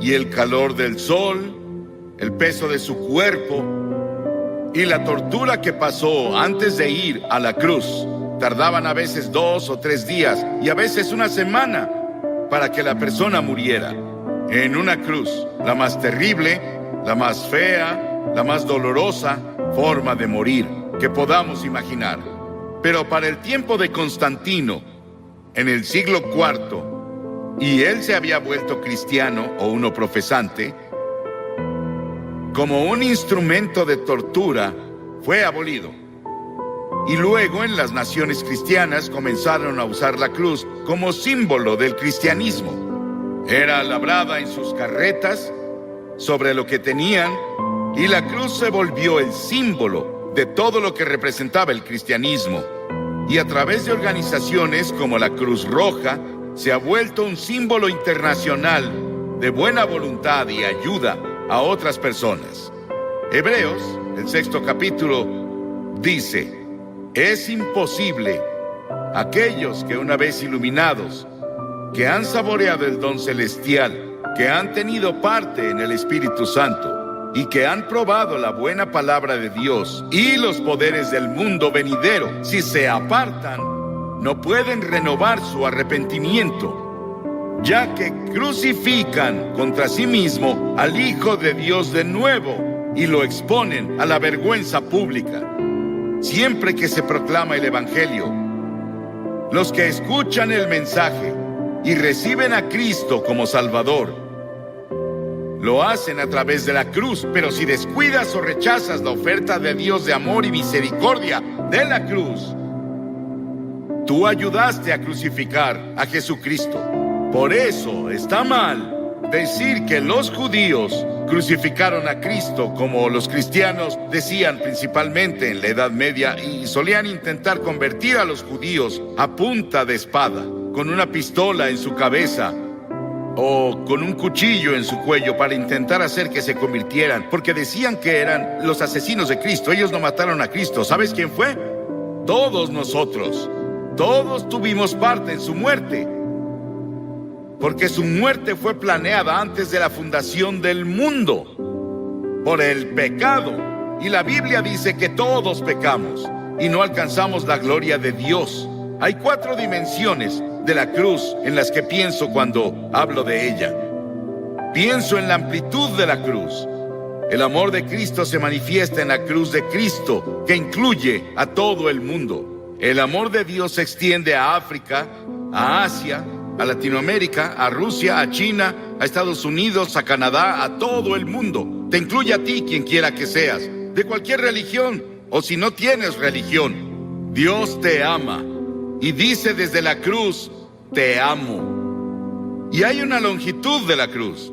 Y el calor del sol, el peso de su cuerpo y la tortura que pasó antes de ir a la cruz, tardaban a veces 2 o 3 días y a veces una semana para que la persona muriera. En una cruz, la más terrible, la más fea, la más dolorosa forma de morir que podamos imaginar. Pero para el tiempo de Constantino, en el siglo IV, y él se había vuelto cristiano o uno profesante, como un instrumento de tortura, fue abolido. Y luego en las naciones cristianas comenzaron a usar la cruz como símbolo del cristianismo. Era labrada en sus carretas, sobre lo que tenían, y la cruz se volvió el símbolo de todo lo que representaba el cristianismo. Y a través de organizaciones como la Cruz Roja, se ha vuelto un símbolo internacional de buena voluntad y ayuda a otras personas. Hebreos, el 6º capítulo, dice: es imposible aquellos que una vez iluminados, que han saboreado el don celestial, que han tenido parte en el Espíritu Santo, y que han probado la buena palabra de Dios y los poderes del mundo venidero, si se apartan, no pueden renovar su arrepentimiento, ya que crucifican contra sí mismo al Hijo de Dios de nuevo y lo exponen a la vergüenza pública. siempre que se proclama el Evangelio. Los que escuchan el mensaje y reciben a Cristo como Salvador, lo hacen a través de la cruz, pero si descuidas o rechazas la oferta de Dios de amor y misericordia de la cruz, tú ayudaste a crucificar a Jesucristo. Por eso está mal decir que los judíos crucificaron a Cristo, como los cristianos decían principalmente en la Edad Media, y solían intentar convertir a los judíos a punta de espada, con una pistola en su cabeza o con un cuchillo en su cuello para intentar hacer que se convirtieran, porque decían que eran los asesinos de Cristo. Ellos no mataron a Cristo. ¿Sabes quién fue? Todos nosotros. Todos tuvimos parte en su muerte, porque su muerte fue planeada antes de la fundación del mundo por el pecado. Y la Biblia dice que todos pecamos y no alcanzamos la gloria de Dios. Hay 4 dimensiones de la cruz en las que pienso cuando hablo de ella. Pienso en la amplitud de la cruz. El amor de Cristo se manifiesta en la cruz de Cristo, que incluye a todo el mundo. El amor de Dios se extiende a África, a Asia, a Latinoamérica, a Rusia, a China, a Estados Unidos, a Canadá, a todo el mundo. Te incluye a ti, quien quiera que seas, de cualquier religión, o si no tienes religión. Dios te ama y dice desde la cruz: te amo. Y hay una longitud de la cruz.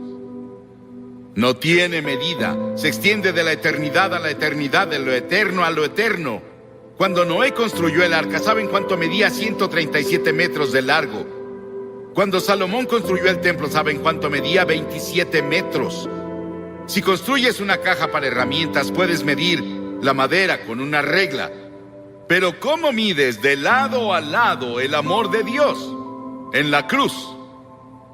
No tiene medida. Se extiende de la eternidad a la eternidad, de lo eterno a lo eterno. Cuando Noé construyó el arca, ¿saben cuánto medía? 137 metros de largo. Cuando Salomón construyó el templo, ¿saben cuánto medía? 27 metros. Si construyes una caja para herramientas, puedes medir la madera con una regla. Pero ¿cómo mides de lado a lado el amor de Dios? En la cruz.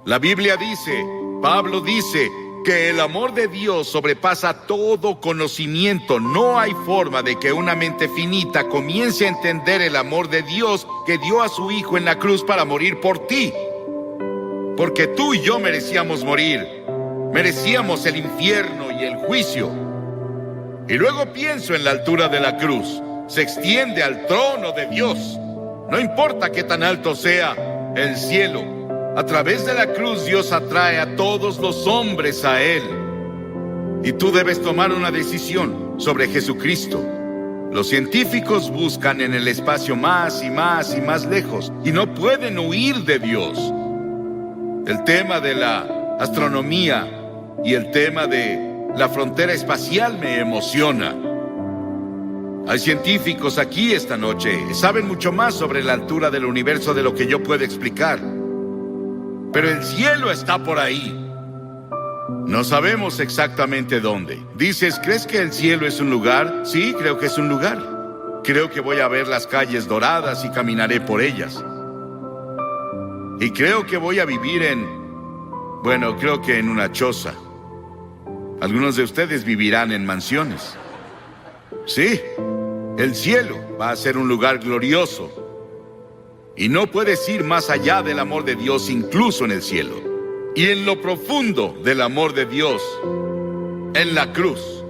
La Biblia dice, Pablo dice, que el amor de Dios sobrepasa todo conocimiento. No hay forma de que una mente finita comience a entender el amor de Dios que dio a su Hijo en la cruz para morir por ti. Porque tú y yo merecíamos morir. Merecíamos el infierno y el juicio. Y luego pienso en la altura de la cruz. Se extiende al trono de Dios. No importa qué tan alto sea el cielo. A través de la cruz Dios atrae a todos los hombres a Él. Y tú debes tomar una decisión sobre Jesucristo. Los científicos buscan en el espacio más y más y más lejos y no pueden huir de Dios. El tema de la astronomía y el tema de la frontera espacial me emociona. Hay científicos aquí esta noche, saben mucho más sobre la altura del universo de lo que yo puedo explicar. Pero el cielo está por ahí. No sabemos exactamente dónde. Dices, ¿crees que el cielo es un lugar? Sí, creo que es un lugar. Creo que voy a ver las calles doradas y caminaré por ellas. Y creo que voy a vivir creo que en una choza. Algunos de ustedes vivirán en mansiones. Sí, el cielo va a ser un lugar glorioso. Y no puedes ir más allá del amor de Dios, incluso en el cielo. Y en lo profundo del amor de Dios, en la cruz,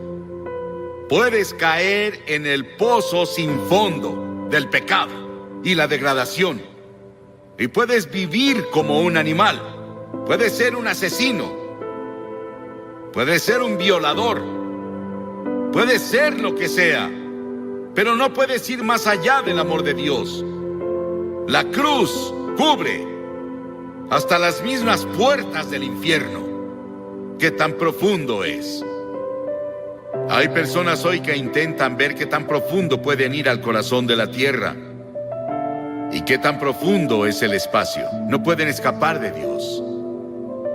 puedes caer en el pozo sin fondo del pecado y la degradación. Y puedes vivir como un animal. Puedes ser un asesino. Puedes ser un violador. Puedes ser lo que sea. Pero no puedes ir más allá del amor de Dios. La cruz cubre hasta las mismas puertas del infierno. ¿Qué tan profundo es? Hay personas hoy que intentan ver qué tan profundo pueden ir al corazón de la tierra y qué tan profundo es el espacio. No pueden escapar de Dios.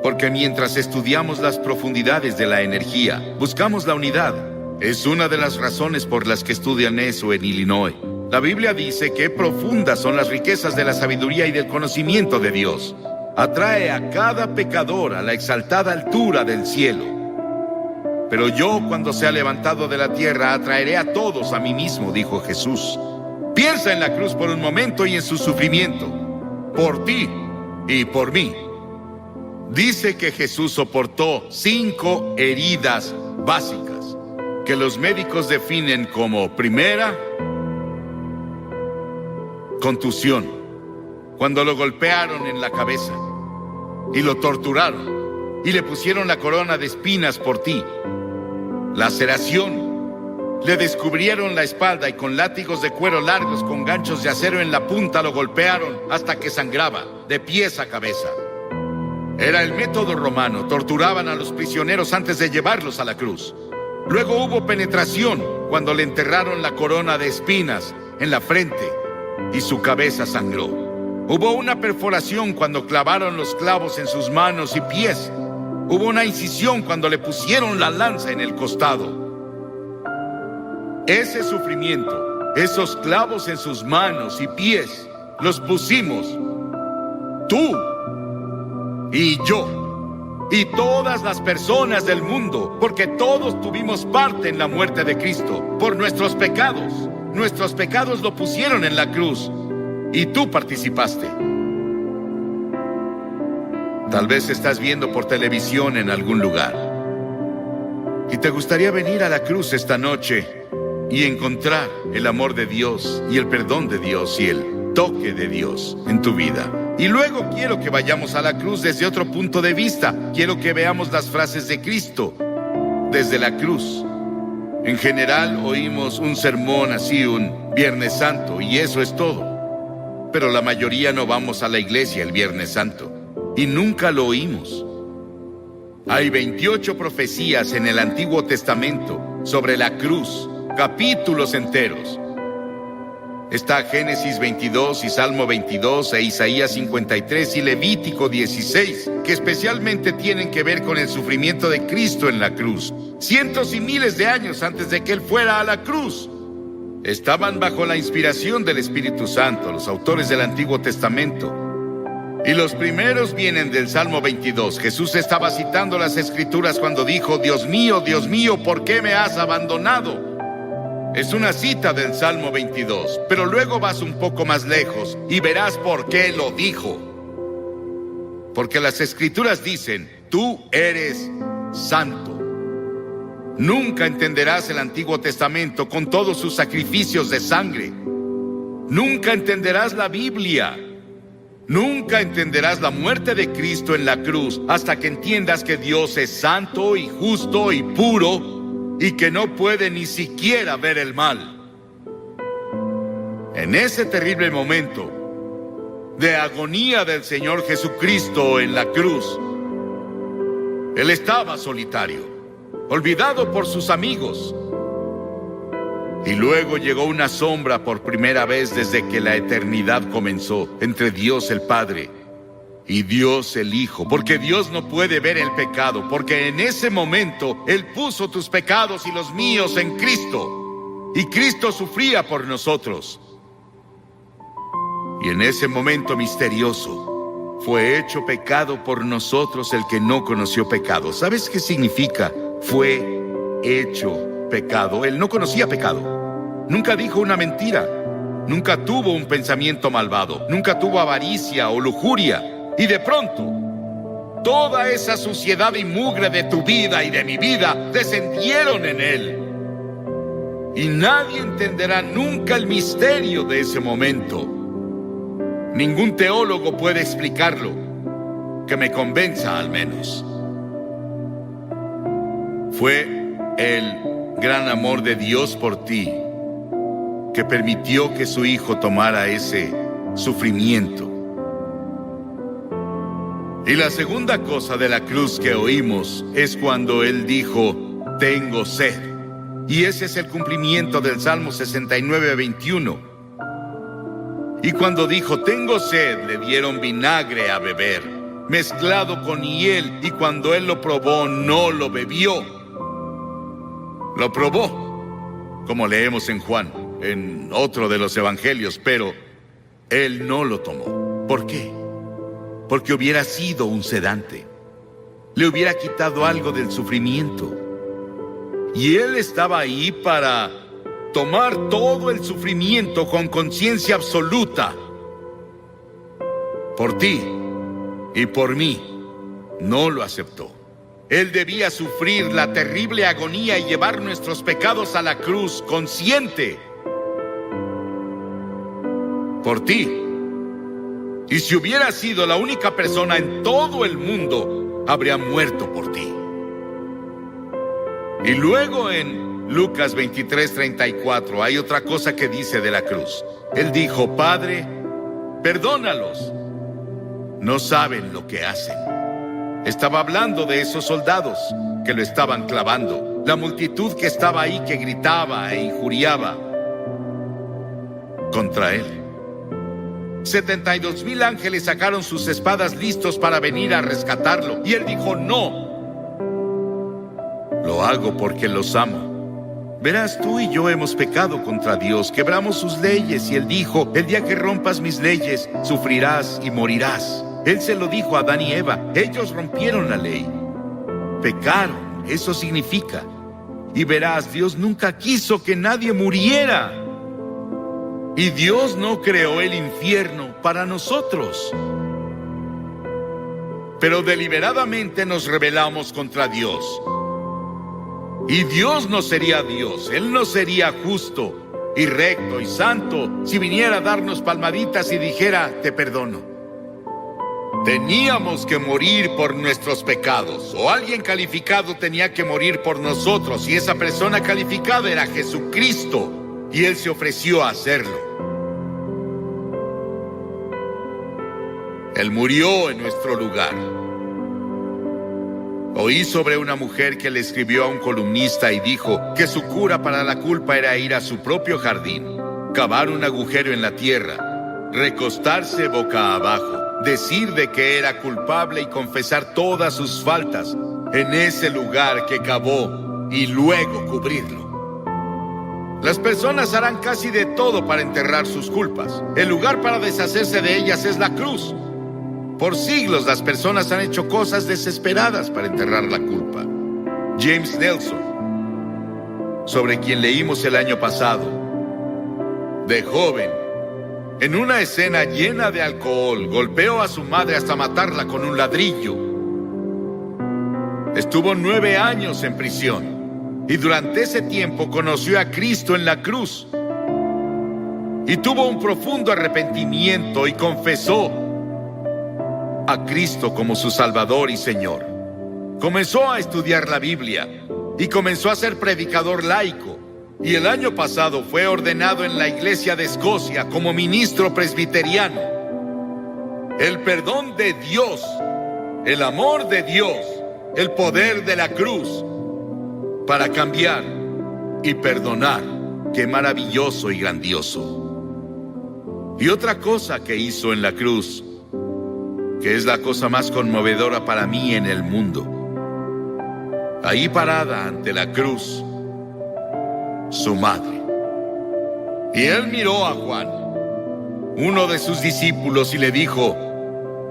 Porque mientras estudiamos las profundidades de la energía, buscamos la unidad. Es una de las razones por las que estudian eso en Illinois. La Biblia dice que profundas son las riquezas de la sabiduría y del conocimiento de Dios. Atrae a cada pecador a la exaltada altura del cielo. Pero yo, cuando sea levantado de la tierra, atraeré a todos a mí mismo, dijo Jesús. Piensa en la cruz por un momento y en su sufrimiento, por ti y por mí. Dice que Jesús soportó 5 heridas básicas, que los médicos definen como primera, contusión, cuando lo golpearon en la cabeza y lo torturaron y le pusieron la corona de espinas por ti. Laceración. Le descubrieron la espalda y con látigos de cuero largos con ganchos de acero en la punta lo golpearon hasta que sangraba, de pies a cabeza. Era el método romano. Torturaban a los prisioneros antes de llevarlos a la cruz. Luego hubo penetración cuando le enterraron la corona de espinas en la frente y su cabeza sangró. Hubo una perforación cuando clavaron los clavos en sus manos y pies. Hubo una incisión cuando le pusieron la lanza en el costado. Ese sufrimiento, esos clavos en sus manos y pies, los pusimos tú y yo y todas las personas del mundo, porque todos tuvimos parte en la muerte de Cristo por nuestros pecados. Nuestros pecados lo pusieron en la cruz y tú participaste. Tal vez estás viendo por televisión en algún lugar y te gustaría venir a la cruz esta noche y encontrar el amor de Dios y el perdón de Dios y el toque de Dios en tu vida. Y luego quiero que vayamos a la cruz desde otro punto de vista. Quiero que veamos las frases de Cristo desde la cruz. En general oímos un sermón así un Viernes Santo y eso es todo. Pero la mayoría no vamos a la iglesia el Viernes Santo y nunca lo oímos. Hay 28 profecías en el Antiguo Testamento sobre la cruz. Capítulos enteros. Está Génesis 22 y Salmo 22 e Isaías 53 y Levítico 16, que especialmente tienen que ver con el sufrimiento de Cristo en la cruz. Cientos y miles de años antes de que Él fuera a la cruz. Estaban bajo la inspiración del Espíritu Santo, los autores del Antiguo Testamento. Y los primeros vienen del Salmo 22. Jesús estaba citando las Escrituras cuando dijo, Dios mío, ¿por qué me has abandonado? Es una cita del Salmo 22, pero luego vas un poco más lejos y verás por qué lo dijo. Porque las Escrituras dicen, tú eres santo. Nunca entenderás el Antiguo Testamento con todos sus sacrificios de sangre. Nunca entenderás la Biblia. Nunca entenderás la muerte de Cristo en la cruz hasta que entiendas que Dios es santo y justo y puro y que no puede ni siquiera ver el mal. En ese terrible momento de agonía del Señor Jesucristo en la cruz, Él estaba solitario, olvidado por sus amigos. Y luego llegó una sombra por primera vez desde que la eternidad comenzó entre Dios el Padre y Dios el Hijo, porque Dios no puede ver el pecado, porque en ese momento Él puso tus pecados y los míos en Cristo, y Cristo sufría por nosotros. Y en ese momento misterioso fue hecho pecado por nosotros el que no conoció pecado. ¿Sabes qué significa? Fue hecho pecado. Él no conocía pecado. Nunca dijo una mentira. Nunca tuvo un pensamiento malvado. Nunca tuvo avaricia o lujuria. Y de pronto, toda esa suciedad y mugre de tu vida y de mi vida descendieron en Él. Y nadie entenderá nunca el misterio de ese momento. Ningún teólogo puede explicarlo, que me convenza al menos. Fue el gran amor de Dios por ti que permitió que su Hijo tomara ese sufrimiento. Y la segunda cosa de la cruz que oímos es cuando Él dijo, tengo sed. Y ese es el cumplimiento del Salmo 69, 21. Y cuando dijo, tengo sed, le dieron vinagre a beber, mezclado con hiel, y cuando Él lo probó, no lo bebió. Lo probó, como leemos en Juan, en otro de los evangelios, pero Él no lo tomó. ¿Por qué? Porque hubiera sido un sedante. Le hubiera quitado algo del sufrimiento. Y Él estaba ahí para tomar todo el sufrimiento con conciencia absoluta. Por ti y por mí. No lo aceptó. Él debía sufrir la terrible agonía y llevar nuestros pecados a la cruz consciente por ti. Y si hubiera sido la única persona en todo el mundo, habría muerto por ti. Y luego en Lucas 23:34 hay otra cosa que dice de la cruz. Él dijo: Padre, perdónalos, no saben lo que hacen. Estaba hablando de esos soldados que lo estaban clavando, la multitud que estaba ahí, que gritaba e injuriaba contra él. 72,000 ángeles sacaron sus espadas listos para venir a rescatarlo, y él dijo: no, lo hago porque los amo. Verás, tú y yo hemos pecado contra Dios, quebramos sus leyes, y él dijo: el día que rompas mis leyes, sufrirás y morirás. Él se lo dijo a Adán y Eva. Ellos rompieron la ley, pecaron, eso significa. Y verás, Dios nunca quiso que nadie muriera. Y Dios no creó el infierno para nosotros. Pero deliberadamente nos rebelamos contra Dios. Y Dios no sería Dios, Él no sería justo y recto y santo si viniera a darnos palmaditas y dijera: te perdono. Teníamos que morir por nuestros pecados, o alguien calificado tenía que morir por nosotros, y esa persona calificada era Jesucristo, y Él se ofreció a hacerlo. Él murió en nuestro lugar. Oí sobre una mujer que le escribió a un columnista y dijo que su cura para la culpa era ir a su propio jardín, cavar un agujero en la tierra, recostarse boca abajo, decir de que era culpable y confesar todas sus faltas en ese lugar que cavó y luego cubrirlo. Las personas harán casi de todo para enterrar sus culpas. El lugar para deshacerse de ellas es la cruz. Por siglos las personas han hecho cosas desesperadas para enterrar la culpa. James Nelson, sobre quien leímos el año pasado, de joven, en una escena llena de alcohol, golpeó a su madre hasta matarla con un ladrillo. Estuvo 9 años en prisión y durante ese tiempo conoció a Cristo en la cruz y tuvo un profundo arrepentimiento y confesó a Cristo como su Salvador y Señor. Comenzó a estudiar la Biblia y comenzó a ser predicador laico. Y el año pasado fue ordenado en la Iglesia de Escocia como ministro presbiteriano. El perdón de Dios, el amor de Dios, el poder de la cruz para cambiar y perdonar. ¡Qué maravilloso y grandioso! Y otra cosa que hizo en la cruz, que es la cosa más conmovedora para mí en el mundo. Ahí parada ante la cruz, su madre. Y él miró a Juan, uno de sus discípulos, y le dijo: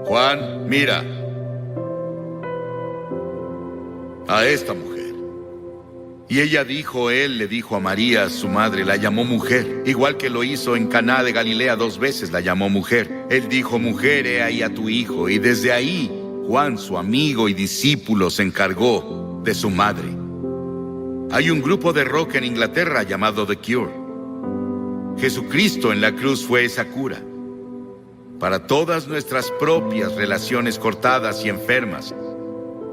Juan, mira a esta mujer. Y ella dijo, él le dijo a María, su madre, la llamó mujer, igual que lo hizo en Caná de Galilea 2 veces, la llamó mujer. Él dijo: mujer, he ahí a tu hijo. Y desde ahí, Juan, su amigo y discípulo, se encargó de su madre. Hay un grupo de rock en Inglaterra llamado The Cure. Jesucristo en la cruz fue esa cura para todas nuestras propias relaciones cortadas y enfermas.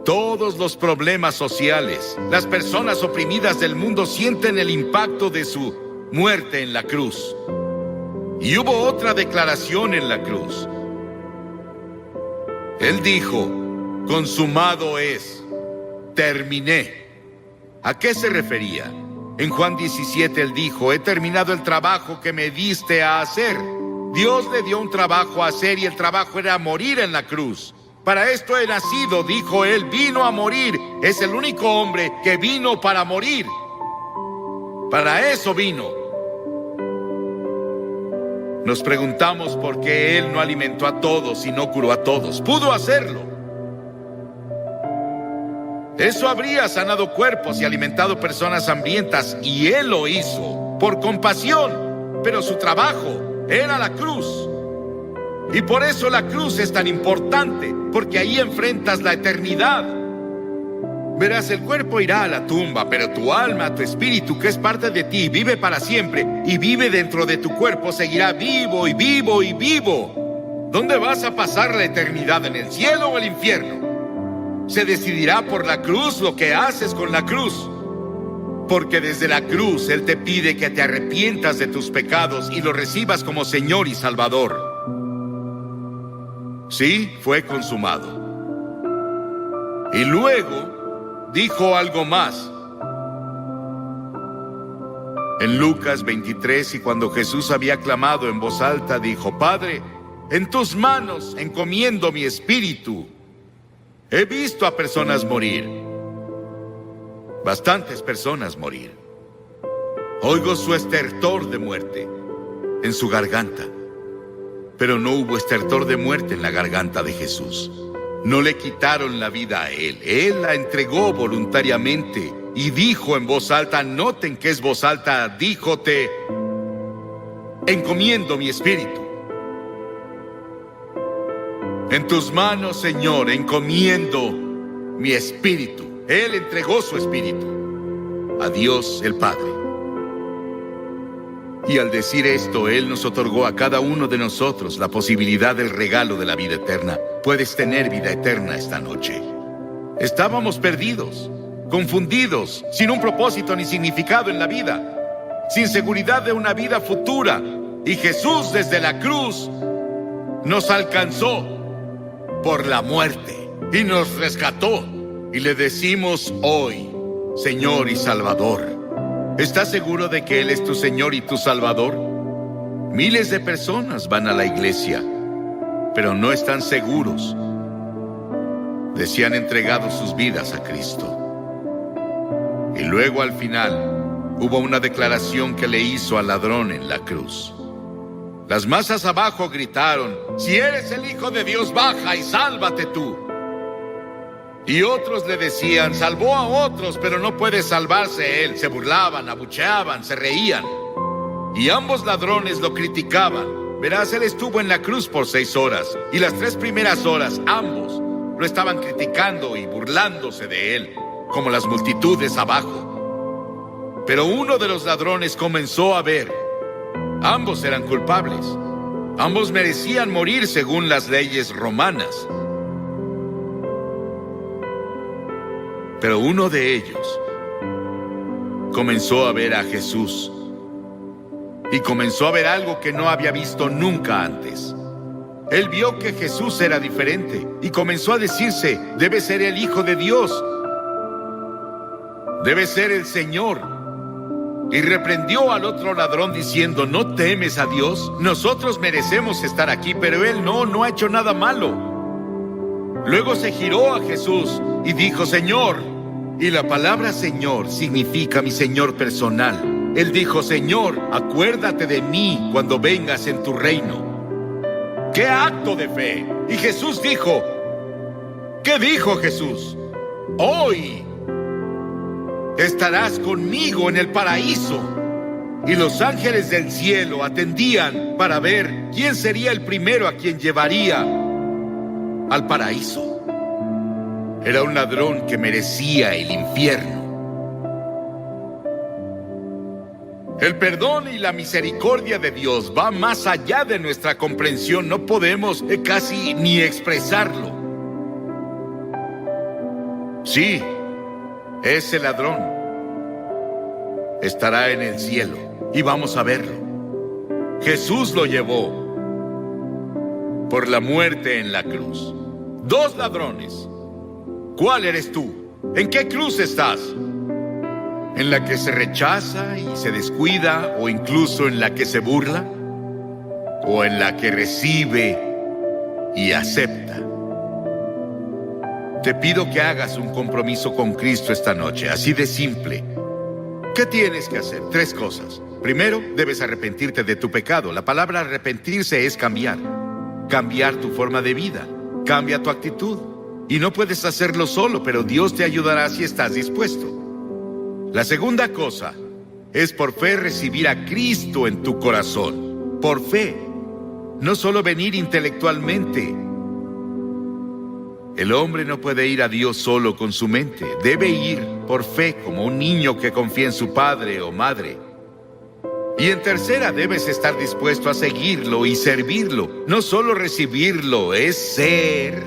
Todos los problemas sociales, las personas oprimidas del mundo sienten el impacto de su muerte en la cruz. Y hubo otra declaración en la cruz. Él dijo: consumado es, terminé. ¿A qué se refería? En Juan 17 él dijo: he terminado el trabajo que me diste a hacer. Dios le dio un trabajo a hacer y el trabajo era morir en la cruz. Para esto he nacido, dijo él, vino a morir. Es el único hombre que vino para morir. Para eso vino. Nos preguntamos por qué él no alimentó a todos y no curó a todos. Pudo hacerlo. Eso habría sanado cuerpos y alimentado personas hambrientas, y él lo hizo por compasión, pero su trabajo era la cruz. Y por eso la cruz es tan importante, porque ahí enfrentas la eternidad. Verás, el cuerpo irá a la tumba, pero tu alma, tu espíritu, que es parte de ti, vive para siempre y vive dentro de tu cuerpo, seguirá vivo y vivo y vivo. ¿Dónde vas a pasar la eternidad, en el cielo o el infierno? Se decidirá por la cruz lo que haces con la cruz. Porque desde la cruz Él te pide que te arrepientas de tus pecados y lo recibas como Señor y Salvador. Sí, fue consumado. Y luego dijo algo más. En Lucas 23, y cuando Jesús había clamado en voz alta, dijo: Padre, en tus manos encomiendo mi espíritu. He visto a personas morir. Bastantes personas morir. Oigo su estertor de muerte en su garganta. Pero no hubo estertor de muerte en la garganta de Jesús. No le quitaron la vida a Él. Él la entregó voluntariamente y dijo en voz alta, noten que es voz alta, dijo: te encomiendo mi espíritu. En tus manos, Señor, encomiendo mi espíritu. Él entregó su espíritu a Dios el Padre. Y al decir esto, Él nos otorgó a cada uno de nosotros la posibilidad del regalo de la vida eterna. Puedes tener vida eterna esta noche. Estábamos perdidos, confundidos, sin un propósito ni significado en la vida, sin seguridad de una vida futura. Y Jesús desde la cruz nos alcanzó por la muerte y nos rescató. Y le decimos hoy, Señor y Salvador. ¿Estás seguro de que Él es tu Señor y tu Salvador? Miles de personas van a la iglesia, pero no están seguros de si han entregado sus vidas a Cristo. Y luego al final hubo una declaración que le hizo al ladrón en la cruz. Las masas abajo gritaron: si eres el Hijo de Dios, baja y sálvate tú. Y otros le decían: salvó a otros, pero no puede salvarse él. Se burlaban, abucheaban, se reían. Y ambos ladrones lo criticaban. Verás, él estuvo en la cruz por 6 horas. Y las 3 primeras horas, ambos lo estaban criticando y burlándose de él, como las multitudes abajo. Pero uno de los ladrones comenzó a ver. Ambos eran culpables. Ambos merecían morir según las leyes romanas. Pero uno de ellos comenzó a ver a Jesús y comenzó a ver algo que no había visto nunca antes. Él vio que Jesús era diferente y comenzó a decirse: debe ser el Hijo de Dios, debe ser el Señor. Y reprendió al otro ladrón diciendo: ¿no temes a Dios? Nosotros merecemos estar aquí, pero él no ha hecho nada malo. Luego se giró a Jesús y dijo: Señor. Y la palabra Señor significa mi Señor personal. Él dijo: Señor, acuérdate de mí cuando vengas en tu reino. ¡Qué acto de fe! Y Jesús dijo, ¿qué dijo Jesús? Hoy estarás conmigo en el paraíso. Y los ángeles del cielo atendían para ver quién sería el primero a quien llevaría al paraíso. Era un ladrón que merecía el infierno. El perdón y la misericordia de Dios va más allá de nuestra comprensión. No podemos casi ni expresarlo. Sí, ese ladrón estará en el cielo y vamos a verlo. Jesús lo llevó por la muerte en la cruz. 2 ladrones. ¿Cuál eres tú? ¿En qué cruz estás? ¿En la que se rechaza y se descuida, o incluso en la que se burla? ¿O en la que recibe y acepta? Te pido que hagas un compromiso con Cristo esta noche, así de simple. ¿Qué tienes que hacer? 3 cosas. Primero, debes arrepentirte de tu pecado. La palabra arrepentirse es cambiar. Cambiar tu forma de vida. Cambia tu actitud. Y no puedes hacerlo solo, pero Dios te ayudará si estás dispuesto. La segunda cosa es por fe recibir a Cristo en tu corazón. Por fe. No solo venir intelectualmente. El hombre no puede ir a Dios solo con su mente. Debe ir por fe, como un niño que confía en su padre o madre. Y en tercera, debes estar dispuesto a seguirlo y servirlo. No solo recibirlo, es ser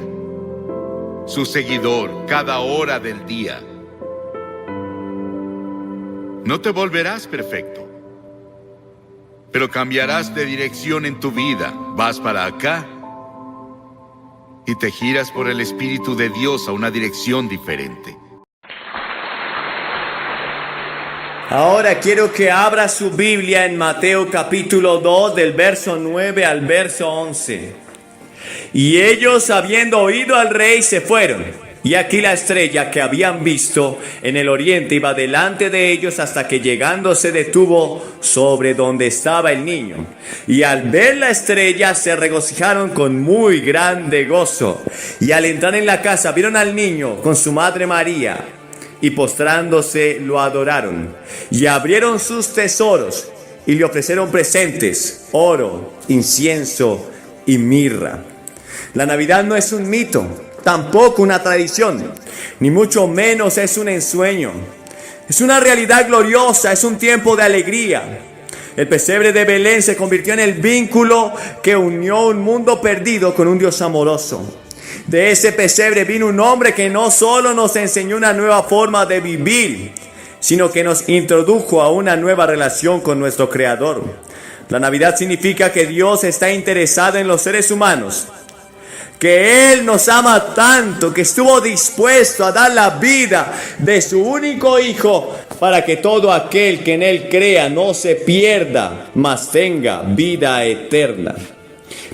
su seguidor cada hora del día. No te volverás perfecto, pero cambiarás de dirección en tu vida. Vas para acá y te giras por el Espíritu de Dios a una dirección diferente. Ahora quiero que abra su Biblia en Mateo capítulo 2 del verso 9 al verso 11. Y ellos, habiendo oído al rey, se fueron. Y aquí la estrella que habían visto en el oriente iba delante de ellos hasta que llegando se detuvo sobre donde estaba el niño. Y al ver la estrella se regocijaron con muy grande gozo. Y al entrar en la casa vieron al niño con su madre María. Y postrándose lo adoraron. Y abrieron sus tesoros y le ofrecieron presentes: oro, incienso y mirra. La Navidad no es un mito, tampoco una tradición, ni mucho menos es un ensueño. Es una realidad gloriosa, es un tiempo de alegría. El pesebre de Belén se convirtió en el vínculo que unió un mundo perdido con un Dios amoroso. De ese pesebre vino un hombre que no solo nos enseñó una nueva forma de vivir, sino que nos introdujo a una nueva relación con nuestro Creador. La Navidad significa que Dios está interesado en los seres humanos, que Él nos ama tanto, que estuvo dispuesto a dar la vida de su único Hijo para que todo aquel que en Él crea no se pierda, mas tenga vida eterna.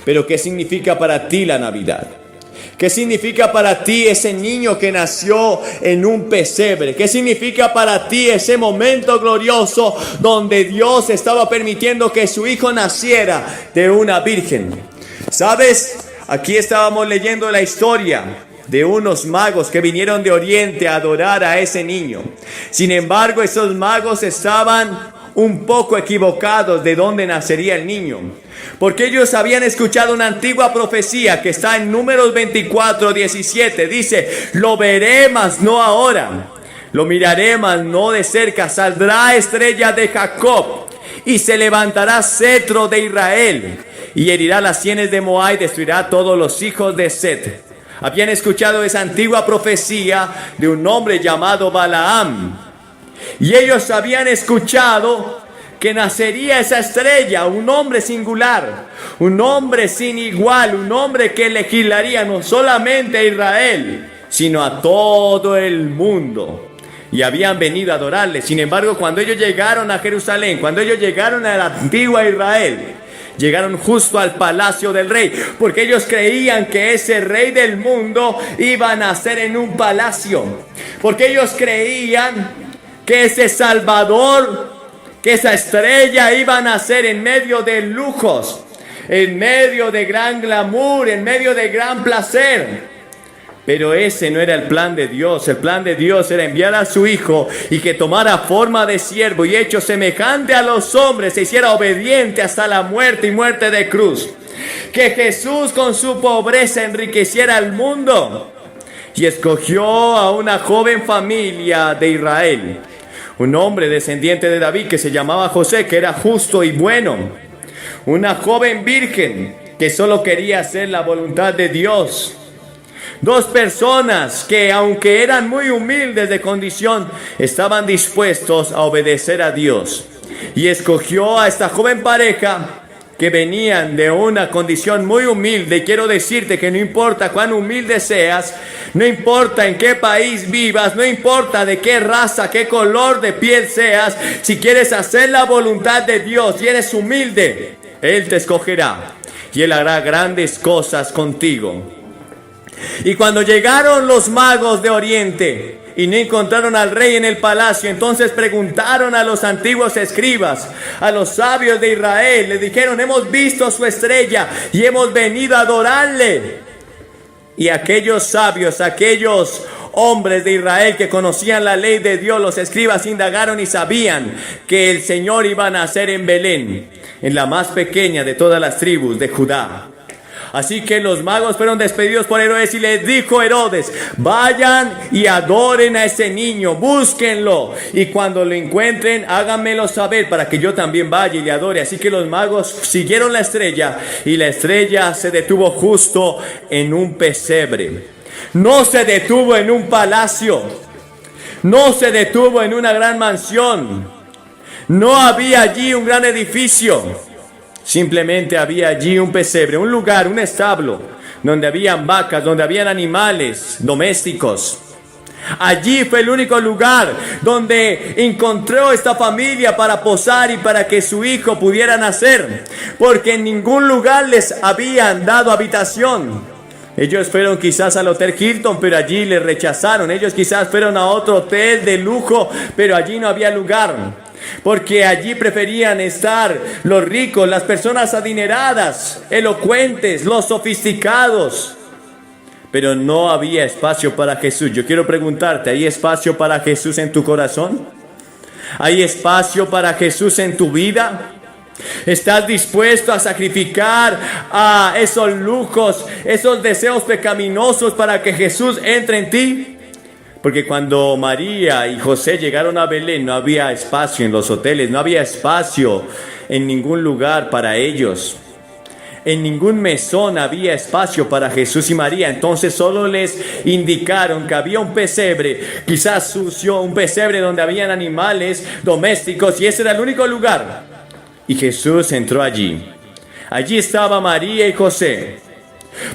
Pero ¿qué significa para ti la Navidad? ¿Qué significa para ti ese niño que nació en un pesebre? ¿Qué significa para ti ese momento glorioso donde Dios estaba permitiendo que su Hijo naciera de una virgen? ¿Sabes? Aquí estábamos leyendo la historia de unos magos que vinieron de Oriente a adorar a ese niño. Sin embargo, esos magos estaban un poco equivocados de dónde nacería el niño, porque ellos habían escuchado una antigua profecía que está en Números 24:17. Dice: lo veré, mas no ahora, lo miraré, mas no de cerca. Saldrá estrella de Jacob y se levantará cetro de Israel, y herirá las sienes de Moab y destruirá a todos los hijos de Set. Habían escuchado esa antigua profecía de un hombre llamado Balaam, y ellos habían escuchado que nacería esa estrella, un hombre singular, un hombre sin igual, un hombre que legislaría no solamente a Israel, sino a todo el mundo. Y habían venido a adorarle. Sin embargo, cuando ellos llegaron a Jerusalén, cuando ellos llegaron a la antigua Israel, llegaron justo al palacio del rey, porque ellos creían que ese rey del mundo iba a nacer en un palacio, porque ellos creían que ese Salvador, que esa estrella iba a nacer en medio de lujos, en medio de gran glamour, en medio de gran placer. Pero ese no era el plan de Dios. El plan de Dios era enviar a su Hijo y que tomara forma de siervo y hecho semejante a los hombres se hiciera obediente hasta la muerte y muerte de cruz. Que Jesús con su pobreza enriqueciera al mundo y escogió a una joven familia de Israel. Un hombre descendiente de David que se llamaba José, que era justo y bueno. Una joven virgen que solo quería hacer la voluntad de Dios. Dos personas que, aunque eran muy humildes de condición, estaban dispuestos a obedecer a Dios. Y escogió a esta joven pareja que venían de una condición muy humilde. Y quiero decirte que no importa cuán humilde seas, no importa en qué país vivas, no importa de qué raza, qué color de piel seas, si quieres hacer la voluntad de Dios y eres humilde, Él te escogerá y Él hará grandes cosas contigo. Y cuando llegaron los magos de Oriente y no encontraron al rey en el palacio, entonces preguntaron a los antiguos escribas, a los sabios de Israel. Les dijeron: hemos visto su estrella y hemos venido a adorarle. Y aquellos sabios, aquellos hombres de Israel que conocían la ley de Dios, los escribas, indagaron y sabían que el Señor iba a nacer en Belén, en la más pequeña de todas las tribus de Judá. Así que los magos fueron despedidos por Herodes y les dijo Herodes: vayan y adoren a ese niño, búsquenlo, y cuando lo encuentren háganmelo saber para que yo también vaya y le adore. Así que los magos siguieron la estrella y la estrella se detuvo justo en un pesebre. No se detuvo en un palacio, no se detuvo en una gran mansión, no había allí un gran edificio. Simplemente había allí un pesebre, un lugar, un establo, donde habían vacas, donde habían animales domésticos. Allí fue el único lugar donde encontró esta familia para posar y para que su hijo pudiera nacer, porque en ningún lugar les habían dado habitación. Ellos fueron quizás al Hotel Hilton, pero allí les rechazaron. Ellos quizás fueron a otro hotel de lujo, pero allí no había lugar. Porque allí preferían estar los ricos, las personas adineradas, elocuentes, los sofisticados. Pero no había espacio para Jesús. Yo quiero preguntarte, ¿hay espacio para Jesús en tu corazón? ¿Hay espacio para Jesús en tu vida? ¿Estás dispuesto a sacrificar a esos lujos, esos deseos pecaminosos para que Jesús entre en ti? Porque cuando María y José llegaron a Belén no había espacio en los hoteles, no había espacio en ningún lugar para ellos. En ningún mesón había espacio para Jesús y María. Entonces solo les indicaron que había un pesebre, quizás sucio, un pesebre donde habían animales domésticos, y ese era el único lugar. Y Jesús entró allí. Allí estaba María y José.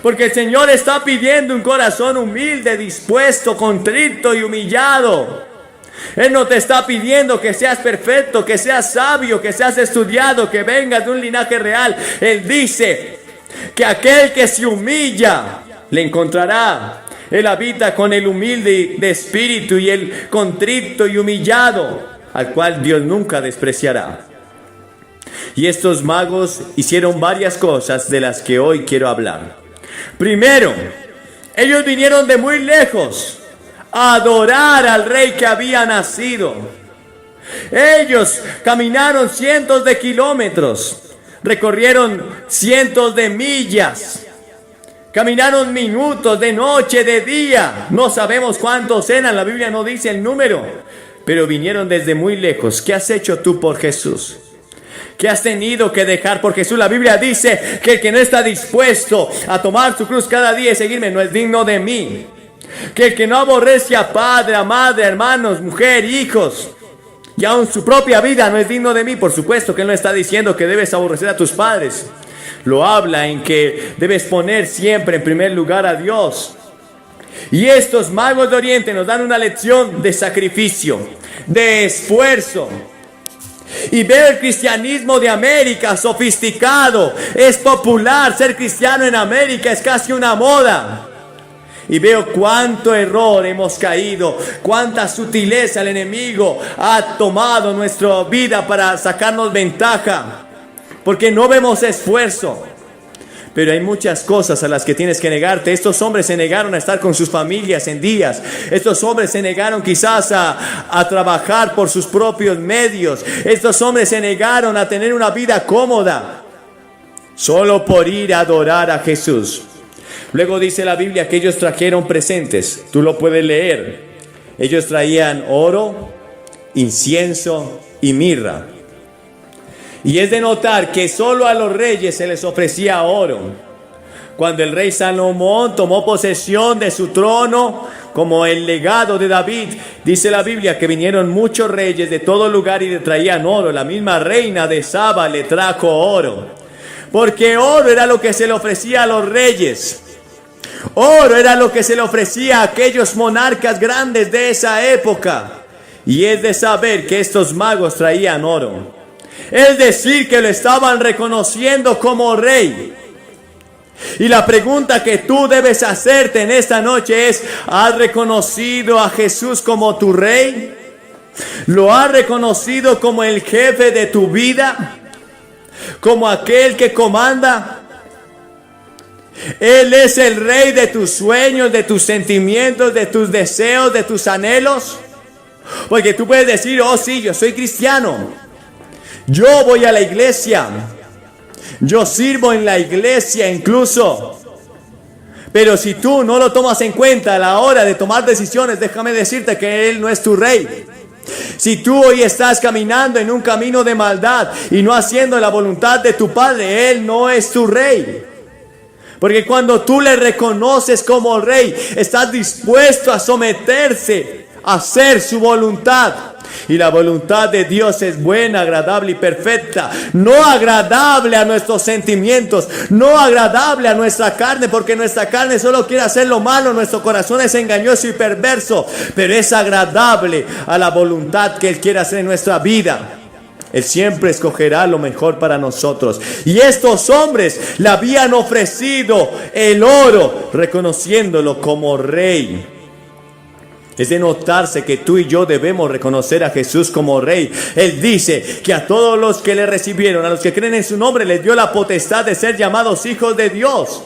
Porque el Señor está pidiendo un corazón humilde, dispuesto, contrito y humillado. Él no te está pidiendo que seas perfecto, que seas sabio, que seas estudiado, que vengas de un linaje real. Él dice que aquel que se humilla le encontrará. Él habita con el humilde de espíritu y el contrito y humillado, al cual Dios nunca despreciará. Y estos magos hicieron varias cosas de las que hoy quiero hablar. Primero, ellos vinieron de muy lejos a adorar al rey que había nacido. Ellos caminaron cientos de kilómetros, recorrieron cientos de millas, caminaron minutos, de noche, de día. No sabemos cuántos eran, la Biblia no dice el número, pero vinieron desde muy lejos. ¿Qué has hecho tú por Jesús? ¿Qué has tenido que dejar por Jesús? La Biblia dice que el que no está dispuesto a tomar su cruz cada día y seguirme no es digno de mí. Que el que no aborrece a padre, a madre, a hermanos, mujer, hijos, y aun su propia vida no es digno de mí. Por supuesto que Él no está diciendo que debes aborrecer a tus padres. Lo habla en que debes poner siempre en primer lugar a Dios. Y estos magos de Oriente nos dan una lección de sacrificio, de esfuerzo. Y veo el cristianismo de América sofisticado, es popular, ser cristiano en América es casi una moda. Y veo cuánto error hemos caído, cuánta sutileza el enemigo ha tomado nuestra vida para sacarnos ventaja, porque no vemos esfuerzo. Pero hay muchas cosas a las que tienes que negarte. Estos hombres se negaron a estar con sus familias en días. Estos hombres se negaron quizás a trabajar por sus propios medios. Estos hombres se negaron a tener una vida cómoda, solo por ir a adorar a Jesús. Luego dice la Biblia que ellos trajeron presentes. Tú lo puedes leer. Ellos traían oro, incienso y mirra. Y es de notar que solo a los reyes se les ofrecía oro. Cuando el rey Salomón tomó posesión de su trono como el legado de David, dice la Biblia que vinieron muchos reyes de todo lugar y le traían oro. La misma reina de Saba le trajo oro, porque oro era lo que se le ofrecía a los reyes. Oro era lo que se le ofrecía a aquellos monarcas grandes de esa época. Y es de saber que estos magos traían oro. Es decir, que lo estaban reconociendo como rey. Y la pregunta que tú debes hacerte en esta noche es: ¿has reconocido a Jesús como tu rey? ¿Lo has reconocido como el jefe de tu vida? ¿Como aquel que comanda? Él es el rey de tus sueños, de tus sentimientos, de tus deseos, de tus anhelos. Porque tú puedes decir: oh sí, yo soy cristiano, yo voy a la iglesia, Yo sirvo en la iglesia incluso. Pero si tú no lo tomas en cuenta a la hora de tomar decisiones, déjame decirte que Él no es tu rey. Si tú hoy estás caminando en un camino de maldad y no haciendo la voluntad de tu Padre, Él no es tu rey. Porque cuando tú le reconoces como rey, estás dispuesto a someterse, a hacer su voluntad. Y la voluntad de Dios es buena, agradable y perfecta. No agradable a nuestros sentimientos, no agradable a nuestra carne, porque nuestra carne solo quiere hacer lo malo, nuestro corazón es engañoso y perverso. Pero es agradable a la voluntad que Él quiere hacer en nuestra vida. Él siempre escogerá lo mejor para nosotros. Y estos hombres le habían ofrecido el oro, reconociéndolo como rey. Es de notarse que tú y yo debemos reconocer a Jesús como Rey. Él dice que a todos los que le recibieron, a los que creen en su nombre, les dio la potestad de ser llamados hijos de Dios.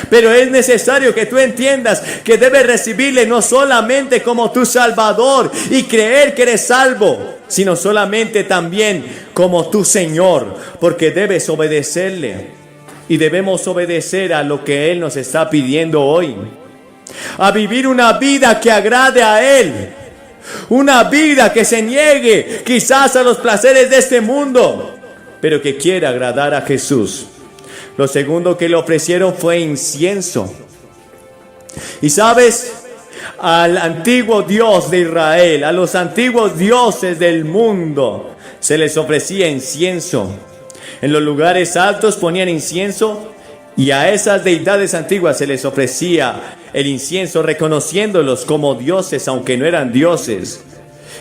Pero es necesario que tú entiendas que debes recibirle no solamente como tu Salvador y creer que eres salvo, sino solamente también como tu Señor, porque debes obedecerle. Y debemos obedecer a lo que Él nos está pidiendo hoy. A vivir una vida que agrade a Él. Una vida que se niegue quizás a los placeres de este mundo, pero que quiera agradar a Jesús. Lo segundo que le ofrecieron fue incienso. Y sabes, al antiguo Dios de Israel, a los antiguos dioses del mundo, se les ofrecía incienso. En los lugares altos ponían incienso, y a esas deidades antiguas se les ofrecía el incienso, reconociéndolos como dioses, aunque no eran dioses.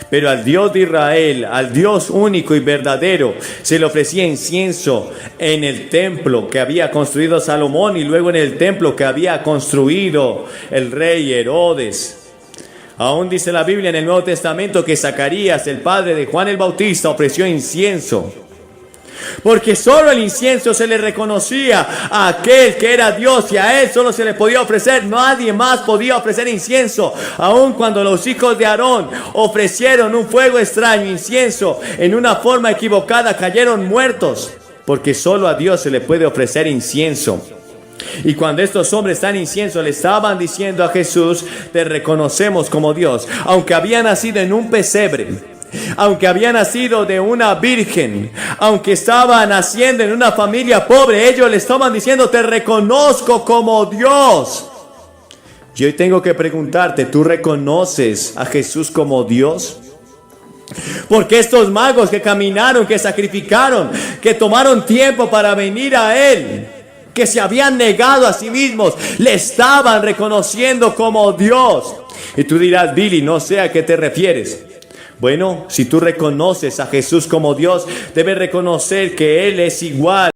Pero al Dios de Israel, al Dios único y verdadero, se le ofrecía incienso en el templo que había construido Salomón y luego en el templo que había construido el rey Herodes. Aún dice la Biblia en el Nuevo Testamento que Zacarías, el padre de Juan el Bautista, ofreció incienso. Porque solo el incienso se le reconocía a aquel que era Dios, y a Él solo se le podía ofrecer. Nadie más podía ofrecer incienso. Aun cuando los hijos de Aarón ofrecieron un fuego extraño, incienso, en una forma equivocada, cayeron muertos. Porque solo a Dios se le puede ofrecer incienso. Y cuando estos hombres dan incienso, le estaban diciendo a Jesús: te reconocemos como Dios. Aunque había nacido en un pesebre, aunque había nacido de una virgen, aunque estaba naciendo en una familia pobre, ellos le estaban diciendo: te reconozco como Dios. Y hoy tengo que preguntarte: ¿tú reconoces a Jesús como Dios? Porque estos magos que caminaron, que sacrificaron, que tomaron tiempo para venir a Él, que se habían negado a sí mismos, le estaban reconociendo como Dios. Y tú dirás: Billy, no sé a qué te refieres. Bueno, si tú reconoces a Jesús como Dios, debes reconocer que Él es igual.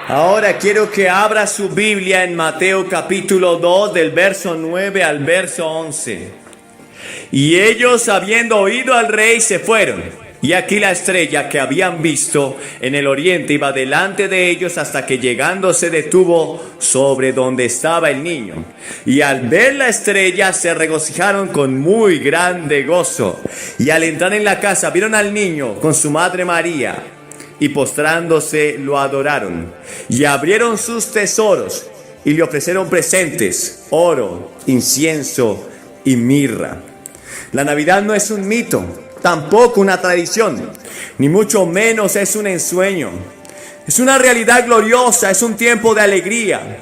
Ahora quiero que abra su Biblia en Mateo capítulo 2, del verso 9 al verso 11. Y ellos, habiendo oído al rey, se fueron. Y aquí la estrella que habían visto en el oriente iba delante de ellos hasta que llegando se detuvo sobre donde estaba el niño. Y al ver la estrella se regocijaron con muy grande gozo. Y al entrar en la casa vieron al niño con su madre María, y postrándose lo adoraron. Y abrieron sus tesoros y le ofrecieron presentes: oro, incienso y mirra. La Navidad no es un mito, tampoco una tradición, ni mucho menos es un ensueño. Es una realidad gloriosa, es un tiempo de alegría.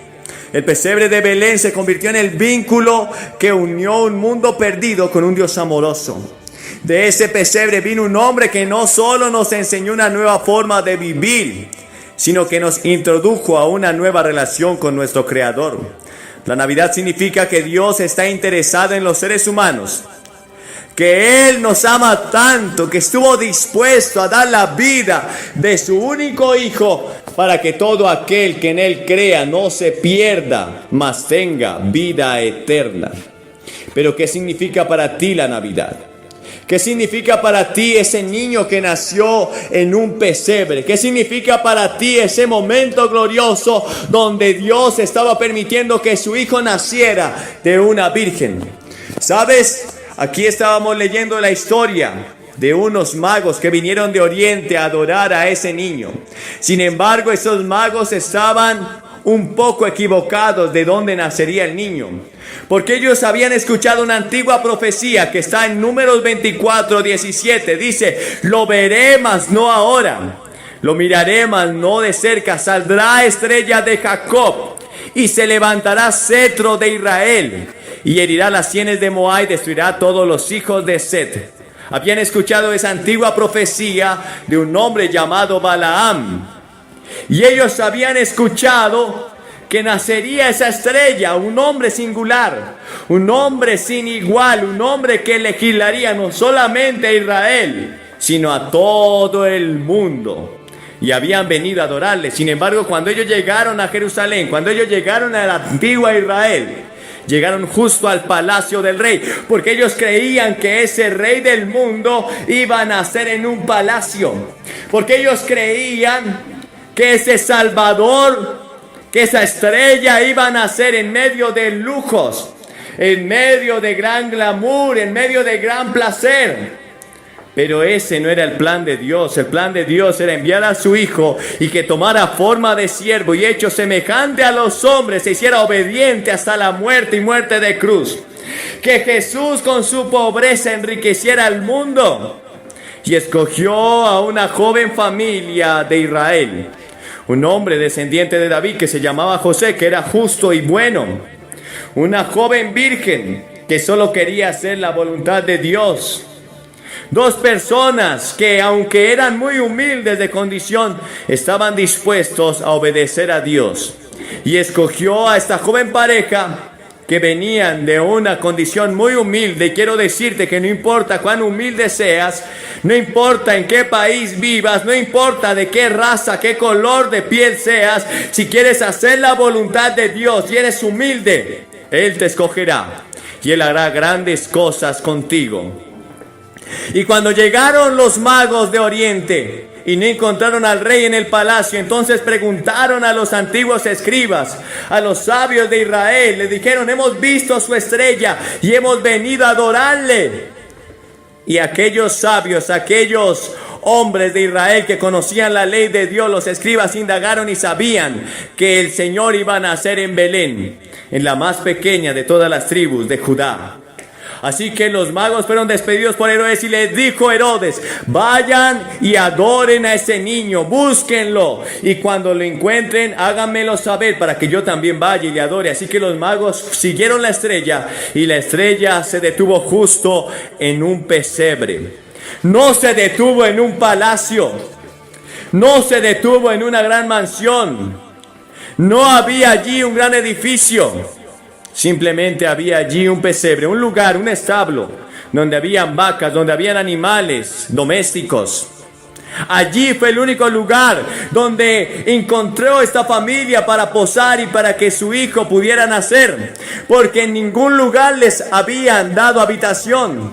El pesebre de Belén se convirtió en el vínculo que unió un mundo perdido con un Dios amoroso. De ese pesebre vino un hombre que no solo nos enseñó una nueva forma de vivir, sino que nos introdujo a una nueva relación con nuestro Creador. La Navidad significa que Dios está interesado en los seres humanos, que Él nos ama tanto que estuvo dispuesto a dar la vida de su único Hijo para que todo aquel que en Él crea no se pierda, mas tenga vida eterna. Pero ¿qué significa para ti la Navidad? ¿Qué significa para ti ese niño que nació en un pesebre? ¿Qué significa para ti ese momento glorioso donde Dios estaba permitiendo que su Hijo naciera de una virgen? ¿Sabes? Aquí estábamos leyendo la historia de unos magos que vinieron de Oriente a adorar a ese niño. Sin embargo, esos magos estaban un poco equivocados de dónde nacería el niño, porque ellos habían escuchado una antigua profecía que está en Números 24:17. Dice: lo veré, mas no ahora, lo miraré, mas no de cerca. Saldrá estrella de Jacob y se levantará cetro de Israel, y herirá las sienes de Moab y destruirá a todos los hijos de Set. Habían escuchado esa antigua profecía de un hombre llamado Balaam, y ellos habían escuchado que nacería esa estrella, un hombre singular, un hombre sin igual, un hombre que legislaría no solamente a Israel, sino a todo el mundo. Y habían venido a adorarle. Sin embargo, cuando ellos llegaron a Jerusalén, cuando ellos llegaron a la antigua Israel, llegaron justo al palacio del rey, porque ellos creían que ese rey del mundo iba a nacer en un palacio, porque ellos creían que ese Salvador, que esa estrella iba a nacer en medio de lujos, en medio de gran glamour, en medio de gran placer. Pero ese no era el plan de Dios. El plan de Dios era enviar a su Hijo y que tomara forma de siervo y hecho semejante a los hombres, se hiciera obediente hasta la muerte y muerte de cruz. Que Jesús con su pobreza enriqueciera al mundo, y escogió a una joven familia de Israel, un hombre descendiente de David que se llamaba José, que era justo y bueno, una joven virgen que solo quería hacer la voluntad de Dios. Dos personas que, aunque eran muy humildes de condición, estaban dispuestos a obedecer a Dios. Y escogió a esta joven pareja que venían de una condición muy humilde. Y quiero decirte que no importa cuán humilde seas, no importa en qué país vivas, no importa de qué raza, qué color de piel seas, si quieres hacer la voluntad de Dios y eres humilde, Él te escogerá y Él hará grandes cosas contigo. Y cuando llegaron los magos de Oriente y no encontraron al rey en el palacio, entonces preguntaron a los antiguos escribas, a los sabios de Israel. Les dijeron: hemos visto su estrella y hemos venido a adorarle. Y aquellos sabios, aquellos hombres de Israel que conocían la ley de Dios, los escribas, indagaron y sabían que el Señor iba a nacer en Belén, en la más pequeña de todas las tribus de Judá. Así que los magos fueron despedidos por Herodes, y les dijo Herodes: vayan y adoren a ese niño, búsquenlo, y cuando lo encuentren háganmelo saber para que yo también vaya y le adore. Así que los magos siguieron la estrella, y la estrella se detuvo justo en un pesebre. No se detuvo en un palacio, no se detuvo en una gran mansión, no había allí un gran edificio. Simplemente había allí un pesebre, un lugar, un establo, donde habían vacas, donde habían animales domésticos. Allí fue el único lugar donde encontró esta familia para posar y para que su hijo pudiera nacer, porque en ningún lugar les habían dado habitación.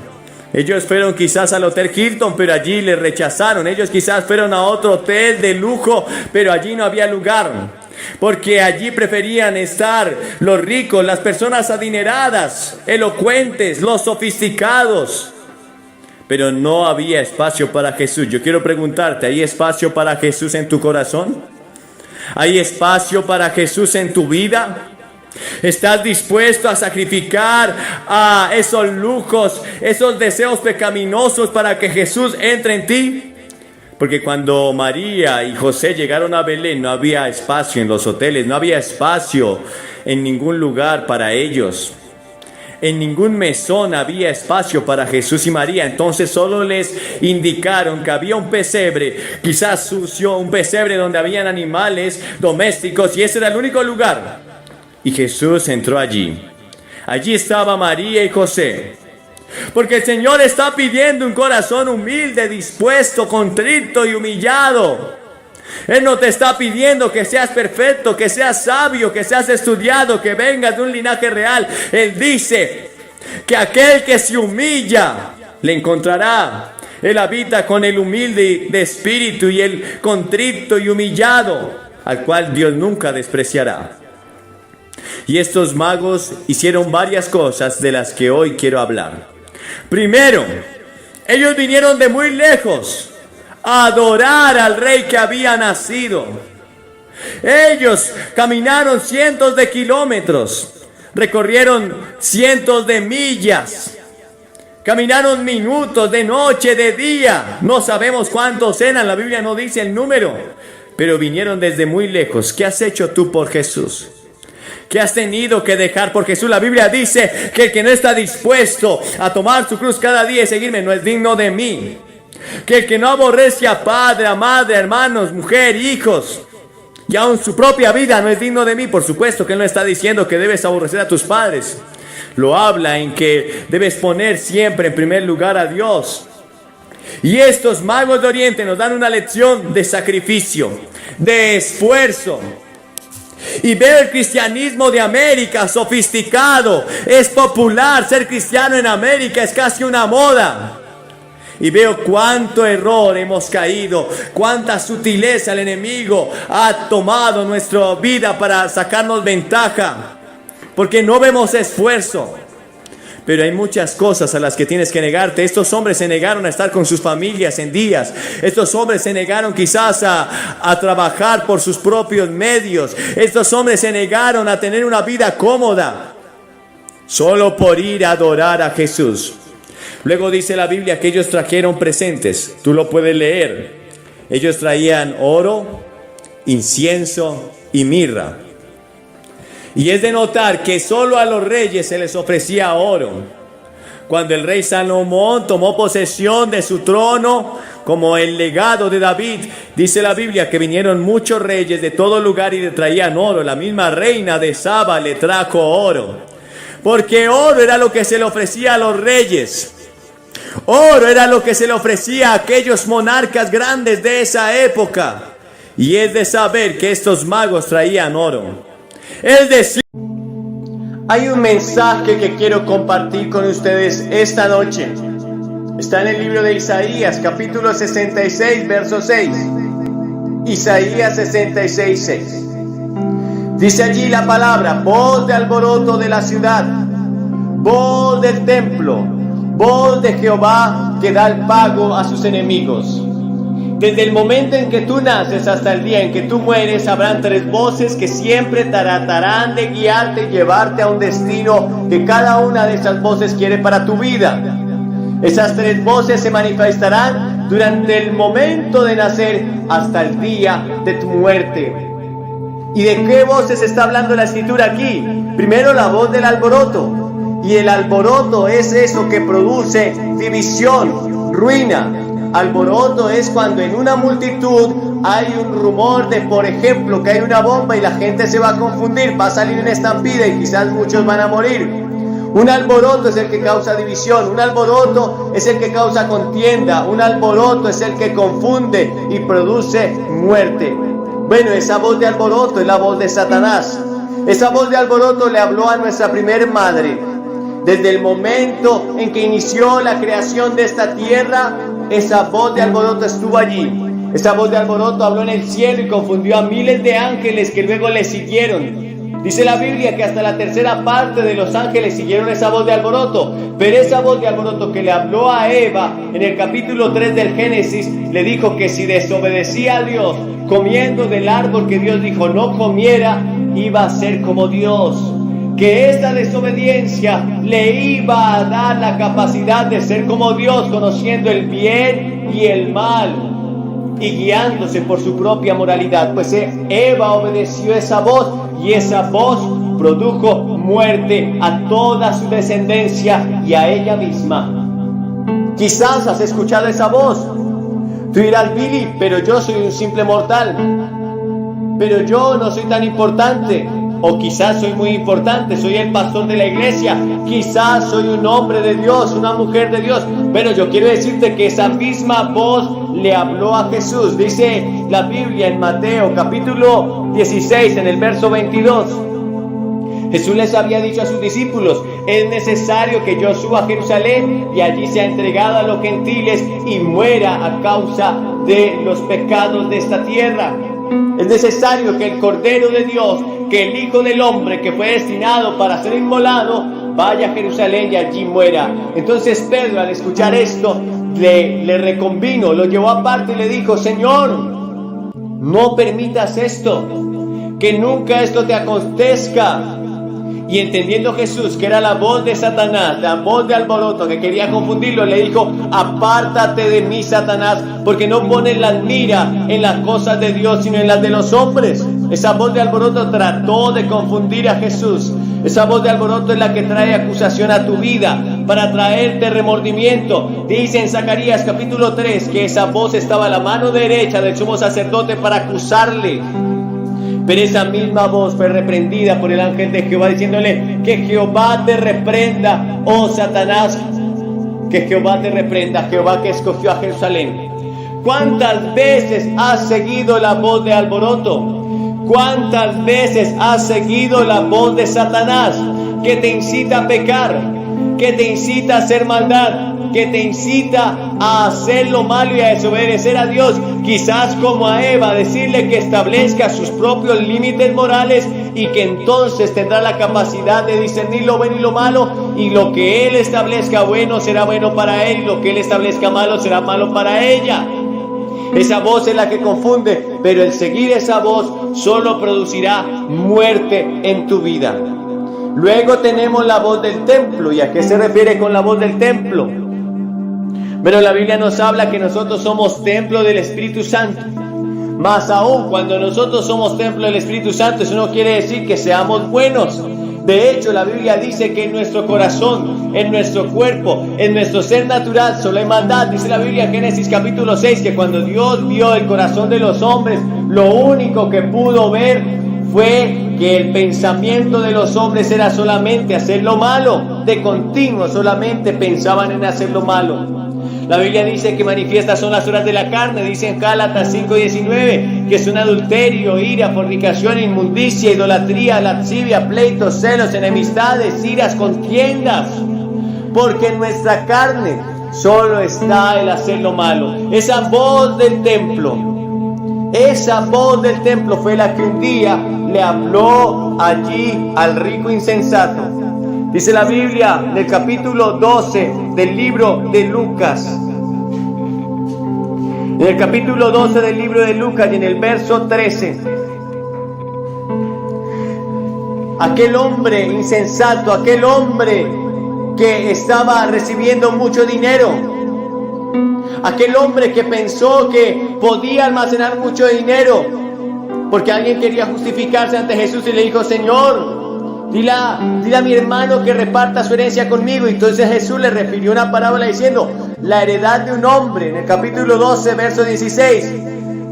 Ellos fueron quizás al Hotel Hilton, pero allí les rechazaron. Ellos quizás fueron a otro hotel de lujo, pero allí no había lugar. Porque allí preferían estar los ricos, las personas adineradas, elocuentes, los sofisticados. Pero no había espacio para Jesús. Yo quiero preguntarte: ¿hay espacio para Jesús en tu corazón? ¿Hay espacio para Jesús en tu vida? ¿Estás dispuesto a sacrificar a esos lujos, esos deseos pecaminosos para que Jesús entre en ti? Porque cuando María y José llegaron a Belén, no había espacio en los hoteles, no había espacio en ningún lugar para ellos. En ningún mesón había espacio para Jesús y María. Entonces solo les indicaron que había un pesebre, quizás sucio, un pesebre donde habían animales domésticos, y ese era el único lugar. Y Jesús entró allí. Allí estaba María y José. Porque el Señor está pidiendo un corazón humilde, dispuesto, contrito y humillado. Él no te está pidiendo que seas perfecto, que seas sabio, que seas estudiado, que vengas de un linaje real. Él dice que aquel que se humilla le encontrará. Él habita con el humilde de espíritu y el contrito y humillado, al cual Dios nunca despreciará. Y estos magos hicieron varias cosas de las que hoy quiero hablar. Primero, Ellos vinieron de muy lejos a adorar al rey que había nacido. Ellos caminaron cientos de kilómetros, recorrieron cientos de millas, caminaron minutos, de noche, de día. No sabemos cuántos eran, la Biblia no dice el número, pero vinieron desde muy lejos. ¿Qué has hecho tú por Jesús? ¿Qué has tenido que dejar por Jesús? La Biblia dice que el que no está dispuesto a tomar su cruz cada día y seguirme no es digno de mí. Que el que no aborrece a padre, a madre, a hermanos, mujer, hijos, y aun su propia vida no es digno de mí. Por supuesto que Él no está diciendo que debes aborrecer a tus padres. Lo habla en que debes poner siempre en primer lugar a Dios. Y estos magos de Oriente nos dan una lección de sacrificio, de esfuerzo. Y veo el cristianismo de América sofisticado. Es popular ser cristiano en América, es casi una moda. Y veo cuánto error hemos caído, cuánta sutileza el enemigo ha tomado nuestra vida para sacarnos ventaja, porque no vemos esfuerzo. Pero hay muchas cosas a las que tienes que negarte. Estos hombres se negaron a estar con sus familias en días. Estos hombres se negaron quizás a trabajar por sus propios medios. Estos hombres se negaron a tener una vida cómoda, solo por ir a adorar a Jesús. Luego dice la Biblia que ellos trajeron presentes. Tú lo puedes leer. Ellos traían oro, incienso y mirra. Y es de notar que solo a los reyes se les ofrecía oro. Cuando el rey Salomón tomó posesión de su trono como el legado de David, dice la Biblia que vinieron muchos reyes de todo lugar y le traían oro. La misma reina de Saba le trajo oro, porque oro era lo que se le ofrecía a los reyes. Oro era lo que se le ofrecía a aquellos monarcas grandes de esa época. Y es de saber que estos magos traían oro. Es decir, hay un mensaje que quiero compartir con ustedes esta noche. Está en el libro de Isaías, capítulo 66, verso 6. Isaías 66, 6. Dice allí la palabra: voz de alboroto de la ciudad, voz del templo, voz de Jehová que da el pago a sus enemigos. Desde el momento en que tú naces hasta el día en que tú mueres, habrán tres voces que siempre tratarán de guiarte y llevarte a un destino que cada una de esas voces quiere para tu vida. Esas tres voces se manifestarán durante el momento de nacer hasta el día de tu muerte. ¿Y de qué voces está hablando la escritura aquí? Primero, la voz del alboroto. Y el alboroto es eso que produce división, ruina. Alboroto es cuando en una multitud hay un rumor de, por ejemplo, que hay una bomba y la gente se va a confundir, va a salir una estampida y quizás muchos van a morir. Un alboroto es el que causa división, un alboroto es el que causa contienda, un alboroto es el que confunde y produce muerte. Bueno, esa voz de alboroto es la voz de Satanás. Esa voz de alboroto le habló a nuestra primer madre. Desde el momento en que inició la creación de esta tierra, esa voz de alboroto estuvo allí. Esa voz de alboroto habló en el cielo y confundió a miles de ángeles que luego le siguieron. Dice la Biblia que hasta la tercera parte de los ángeles siguieron esa voz de alboroto. Pero esa voz de alboroto que le habló a Eva en el capítulo 3 del Génesis, le dijo que si desobedecía a Dios comiendo del árbol que Dios dijo no comiera, iba a ser como Dios. Que esa desobediencia le iba a dar la capacidad de ser como Dios, conociendo el bien y el mal y guiándose por su propia moralidad. Pues Eva obedeció esa voz y esa voz produjo muerte a toda su descendencia y a ella misma. Quizás has escuchado esa voz. Tú dirás: Billy, pero yo soy un simple mortal, pero yo no soy tan importante. O quizás soy muy importante, soy el pastor de la iglesia, quizás soy un hombre de Dios, una mujer de Dios. Pero yo quiero decirte que esa misma voz le habló a Jesús. Dice la Biblia en Mateo capítulo 16 en el verso 22. Jesús les había dicho a sus discípulos: es necesario que yo suba a Jerusalén y allí sea entregado a los gentiles y muera a causa de los pecados de esta tierra. Es necesario que el Cordero de Dios, que el Hijo del Hombre que fue destinado para ser inmolado, vaya a Jerusalén y allí muera. Entonces Pedro, al escuchar esto, le reconvino, lo llevó aparte y le dijo: Señor, no permitas esto, que nunca esto te acontezca. Y entendiendo Jesús que era la voz de Satanás, la voz de alboroto que quería confundirlo, le dijo: apártate de mí, Satanás, porque no pones la mira en las cosas de Dios, sino en las de los hombres. Esa voz de alboroto trató de confundir a Jesús. Esa voz de alboroto es la que trae acusación a tu vida, para traerte remordimiento. Dice en Zacarías capítulo 3 que esa voz estaba a la mano derecha del sumo sacerdote para acusarle. Pero esa misma voz fue reprendida por el ángel de Jehová, diciéndole: que Jehová te reprenda, oh Satanás, que Jehová te reprenda, Jehová que escogió a Jerusalén. ¿Cuántas veces has seguido la voz de alboroto? ¿Cuántas veces has seguido la voz de Satanás, que te incita a pecar, que te incita a hacer maldad, que te incita a hacer lo malo y a desobedecer a Dios? Quizás como a Eva, decirle que establezca sus propios límites morales y que entonces tendrá la capacidad de discernir lo bueno y lo malo, y lo que Él establezca bueno será bueno para Él, y lo que Él establezca malo será malo para ella. Esa voz es la que confunde, pero el seguir esa voz solo producirá muerte en tu vida. Luego tenemos la voz del templo. ¿Y a qué se refiere con la voz del templo? Pero la Biblia nos habla que nosotros somos templo del Espíritu Santo. Más aún, cuando nosotros somos templo del Espíritu Santo, eso no quiere decir que seamos buenos. De hecho, la Biblia dice que en nuestro corazón, en nuestro cuerpo, en nuestro ser natural solo hay maldad. Dice la Biblia en Génesis capítulo 6 que cuando Dios vio el corazón de los hombres, lo único que pudo ver fue que el pensamiento de los hombres era solamente hacer lo malo. De continuo solamente pensaban en hacer lo malo. La Biblia dice que manifiestas son las obras de la carne, dice en Gálatas 5:19, que son adulterio, ira, fornicación, inmundicia, idolatría, lascivia, pleitos, celos, enemistades, iras, contiendas. Porque en nuestra carne solo está el hacer lo malo. Esa voz del templo fue la que un día le habló allí al rico insensato. Dice la Biblia en el capítulo 12 del libro de Lucas. En el capítulo 12 del libro de Lucas y en el verso 13. Aquel hombre insensato, aquel hombre que estaba recibiendo mucho dinero, aquel hombre que pensó que podía almacenar mucho dinero, porque alguien quería justificarse ante Jesús y le dijo: Señor, dile a mi hermano que reparta su herencia conmigo. Y entonces Jesús le refirió una parábola diciendo: la heredad de un hombre, en el capítulo 12, verso 16,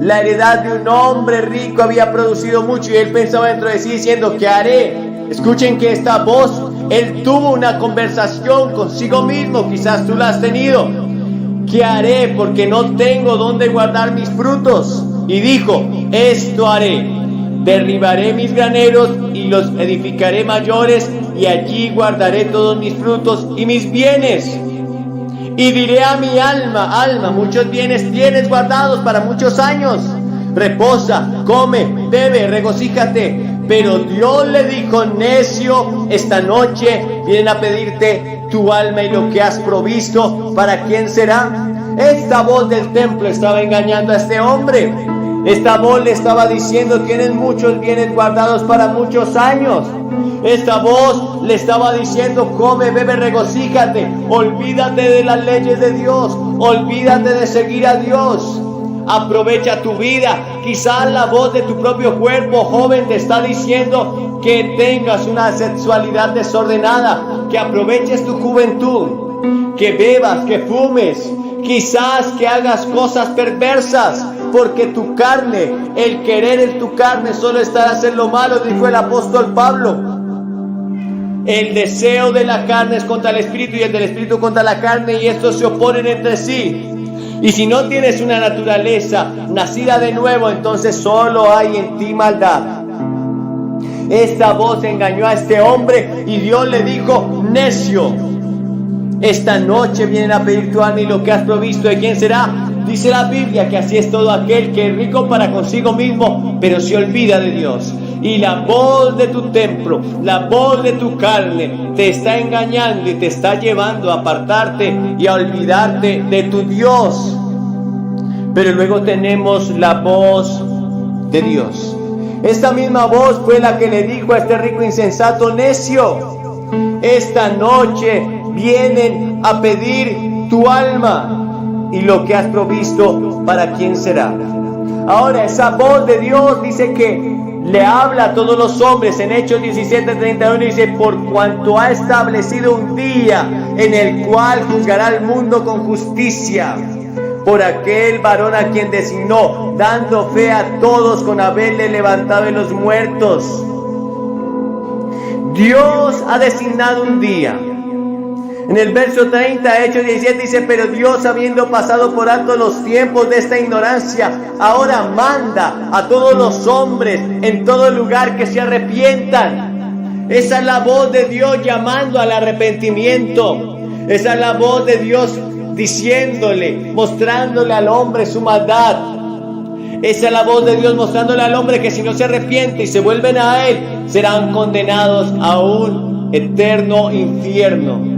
la heredad de un hombre rico había producido mucho, y él pensaba dentro de sí diciendo: ¿qué haré? Escuchen que esta voz, él tuvo una conversación consigo mismo, quizás tú la has tenido. ¿Qué haré? Porque no tengo dónde guardar mis frutos. Y dijo: esto haré. Derribaré mis graneros y los edificaré mayores, y allí guardaré todos mis frutos y mis bienes. Y diré a mi alma: alma, muchos bienes tienes guardados para muchos años. Reposa, come, bebe, regocíjate. Pero Dios le dijo: necio, esta noche vienen a pedirte tu alma y lo que has provisto, ¿para quién será? Esta voz del templo estaba engañando a este hombre. Esta voz le estaba diciendo: tienes muchos bienes guardados para muchos años. Esta voz le estaba diciendo: come, bebe, regocíjate. Olvídate de las leyes de Dios. Olvídate de seguir a Dios. Aprovecha tu vida. Quizás la voz de tu propio cuerpo, joven, te está diciendo que tengas una sexualidad desordenada, que aproveches tu juventud, que bebas, que fumes, quizás que hagas cosas perversas, porque tu carne, el querer en tu carne solo está en hacer lo malo, dijo el apóstol Pablo. El deseo de la carne es contra el espíritu y el del espíritu contra la carne, y estos se oponen entre sí. Y si no tienes una naturaleza nacida de nuevo, entonces solo hay en ti maldad. Esta voz engañó a este hombre y Dios le dijo: necio, esta noche vienen a pedir tu alma y lo que has provisto, ¿de quién será? Dice la Biblia que así es todo aquel que es rico para consigo mismo, pero se olvida de Dios. y la voz de tu templo, la voz de tu carne te está engañando y te está llevando a apartarte y a olvidarte de tu Dios. Pero luego tenemos la voz de Dios. Esta misma voz fue la que le dijo a este rico insensato: necio, esta noche vienen a pedir tu alma, y lo que has provisto, ¿para quién será? Ahora, esa voz de Dios dice que le habla a todos los hombres. En Hechos 17:31 dice: por cuanto ha establecido un día en el cual juzgará al mundo con justicia, por aquel varón a quien designó, dando fe a todos con haberle levantado de los muertos. Dios ha designado un día. En el verso 30, Hechos 17 dice: pero Dios, habiendo pasado por alto los tiempos de esta ignorancia, ahora manda a todos los hombres en todo lugar que se arrepientan. Esa es la voz de Dios llamando al arrepentimiento. Esa es la voz de Dios diciéndole, mostrándole al hombre su maldad. Esa es la voz de Dios mostrándole al hombre que si no se arrepiente y se vuelven a Él, serán condenados a un eterno infierno.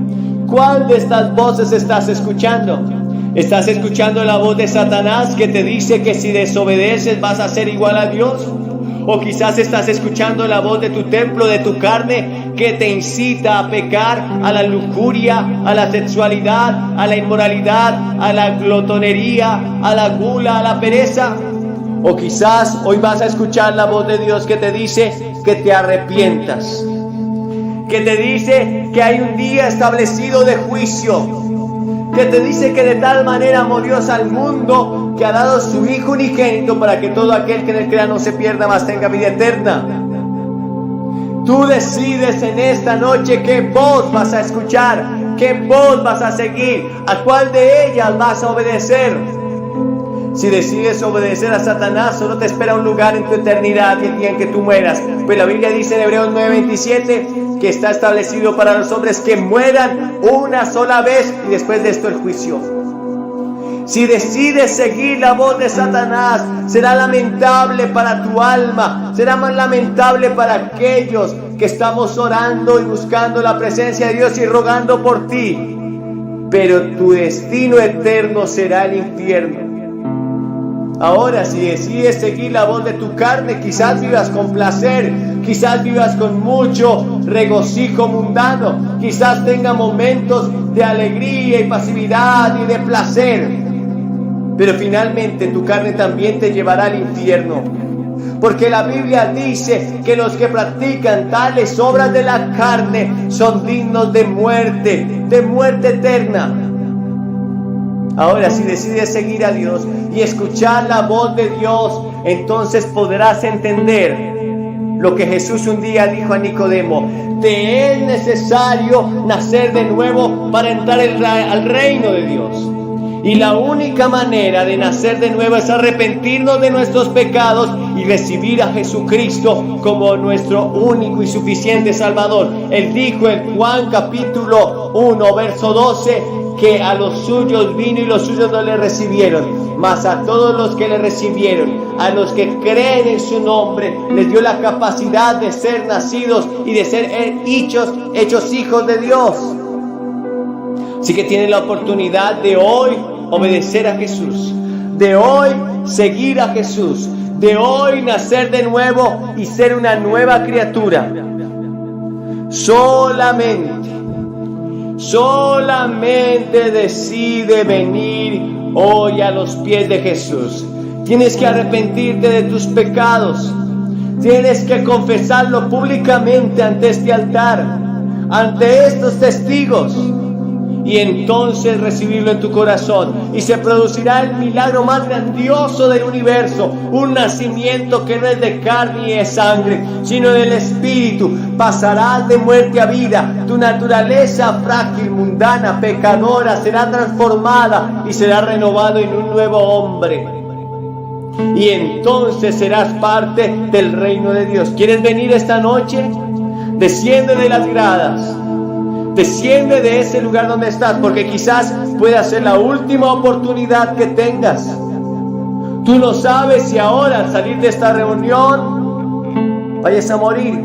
¿Cuál de estas voces estás escuchando? ¿Estás escuchando la voz de Satanás que te dice que si desobedeces vas a ser igual a Dios? ¿O quizás estás escuchando la voz de tu templo, de tu carne, que te incita a pecar, a la lujuria, a la sexualidad, a la inmoralidad, a la glotonería, a la gula, a la pereza? O quizás hoy vas a escuchar la voz de Dios que te dice que te arrepientas, que te dice que hay un día establecido de juicio, que te dice que de tal manera amó Dios al mundo que ha dado su Hijo unigénito para que todo aquel que en él crea no se pierda, mas tenga vida eterna. Tú decides en esta noche qué voz vas a escuchar, qué voz vas a seguir, a cuál de ellas vas a obedecer. Si decides obedecer a Satanás, solo te espera un lugar en tu eternidad y el día en que tú mueras. Pues la Biblia dice en Hebreos 9:27 que está establecido para los hombres que mueran una sola vez y después de esto el juicio. Si decides seguir la voz de Satanás, será lamentable para tu alma, será más lamentable para aquellos que estamos orando y buscando la presencia de Dios y rogando por ti. Pero tu destino eterno será el infierno. Ahora, si decides seguir la voz de tu carne, quizás vivas con placer, quizás vivas con mucho regocijo mundano, quizás tenga momentos de alegría y pasividad y de placer, pero finalmente tu carne también te llevará al infierno, porque la Biblia dice que los que practican tales obras de la carne son dignos de muerte eterna. Ahora, si decides seguir a Dios y escuchar la voz de Dios, entonces podrás entender lo que Jesús un día dijo a Nicodemo: te es necesario nacer de nuevo para entrar al reino de Dios. Y la única manera de nacer de nuevo es arrepentirnos de nuestros pecados y recibir a Jesucristo como nuestro único y suficiente Salvador. Él dijo en Juan capítulo 1, verso 12, que a los suyos vino y los suyos no le recibieron, mas a todos los que le recibieron, a los que creen en su nombre, les dio la capacidad de ser nacidos y de ser hechos hijos de Dios. Así que tienen la oportunidad de hoy obedecer a Jesús, de hoy seguir a Jesús, de hoy nacer de nuevo y ser una nueva criatura. Solamente decide venir hoy a los pies de Jesús. Tienes que arrepentirte de tus pecados. Tienes que confesarlo públicamente ante este altar, ante estos testigos, y entonces recibirlo en tu corazón, y se producirá el milagro más grandioso del universo, un nacimiento que no es de carne y de sangre, sino del Espíritu. Pasarás de muerte a vida, tu naturaleza frágil, mundana, pecadora será transformada y será renovado en un nuevo hombre, y entonces serás parte del reino de Dios. ¿Quieres venir esta noche? Desciende de las gradas, desciende de ese lugar donde estás, porque quizás pueda ser la última oportunidad que tengas. Tú no sabes si ahora al salir de esta reunión vayas a morir.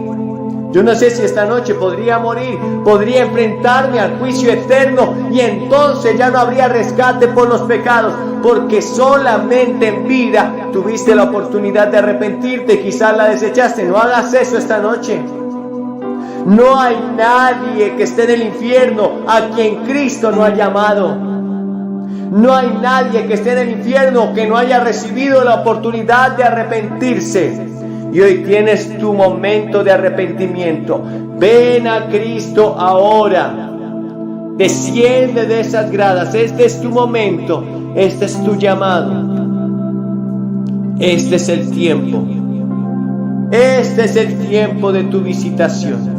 Yo no sé si esta noche podría morir, podría enfrentarme al juicio eterno y entonces ya no habría rescate por los pecados, porque solamente en vida tuviste la oportunidad de arrepentirte, quizás la desechaste. No hagas eso esta noche. No hay nadie que esté en el infierno a quien Cristo no ha llamado. No hay nadie que esté en el infierno que no haya recibido la oportunidad de arrepentirse. Y hoy tienes tu momento de arrepentimiento. Ven a Cristo ahora. Desciende de esas gradas. Este es tu momento. Este es tu llamado. Este es el tiempo. Este es el tiempo de tu visitación.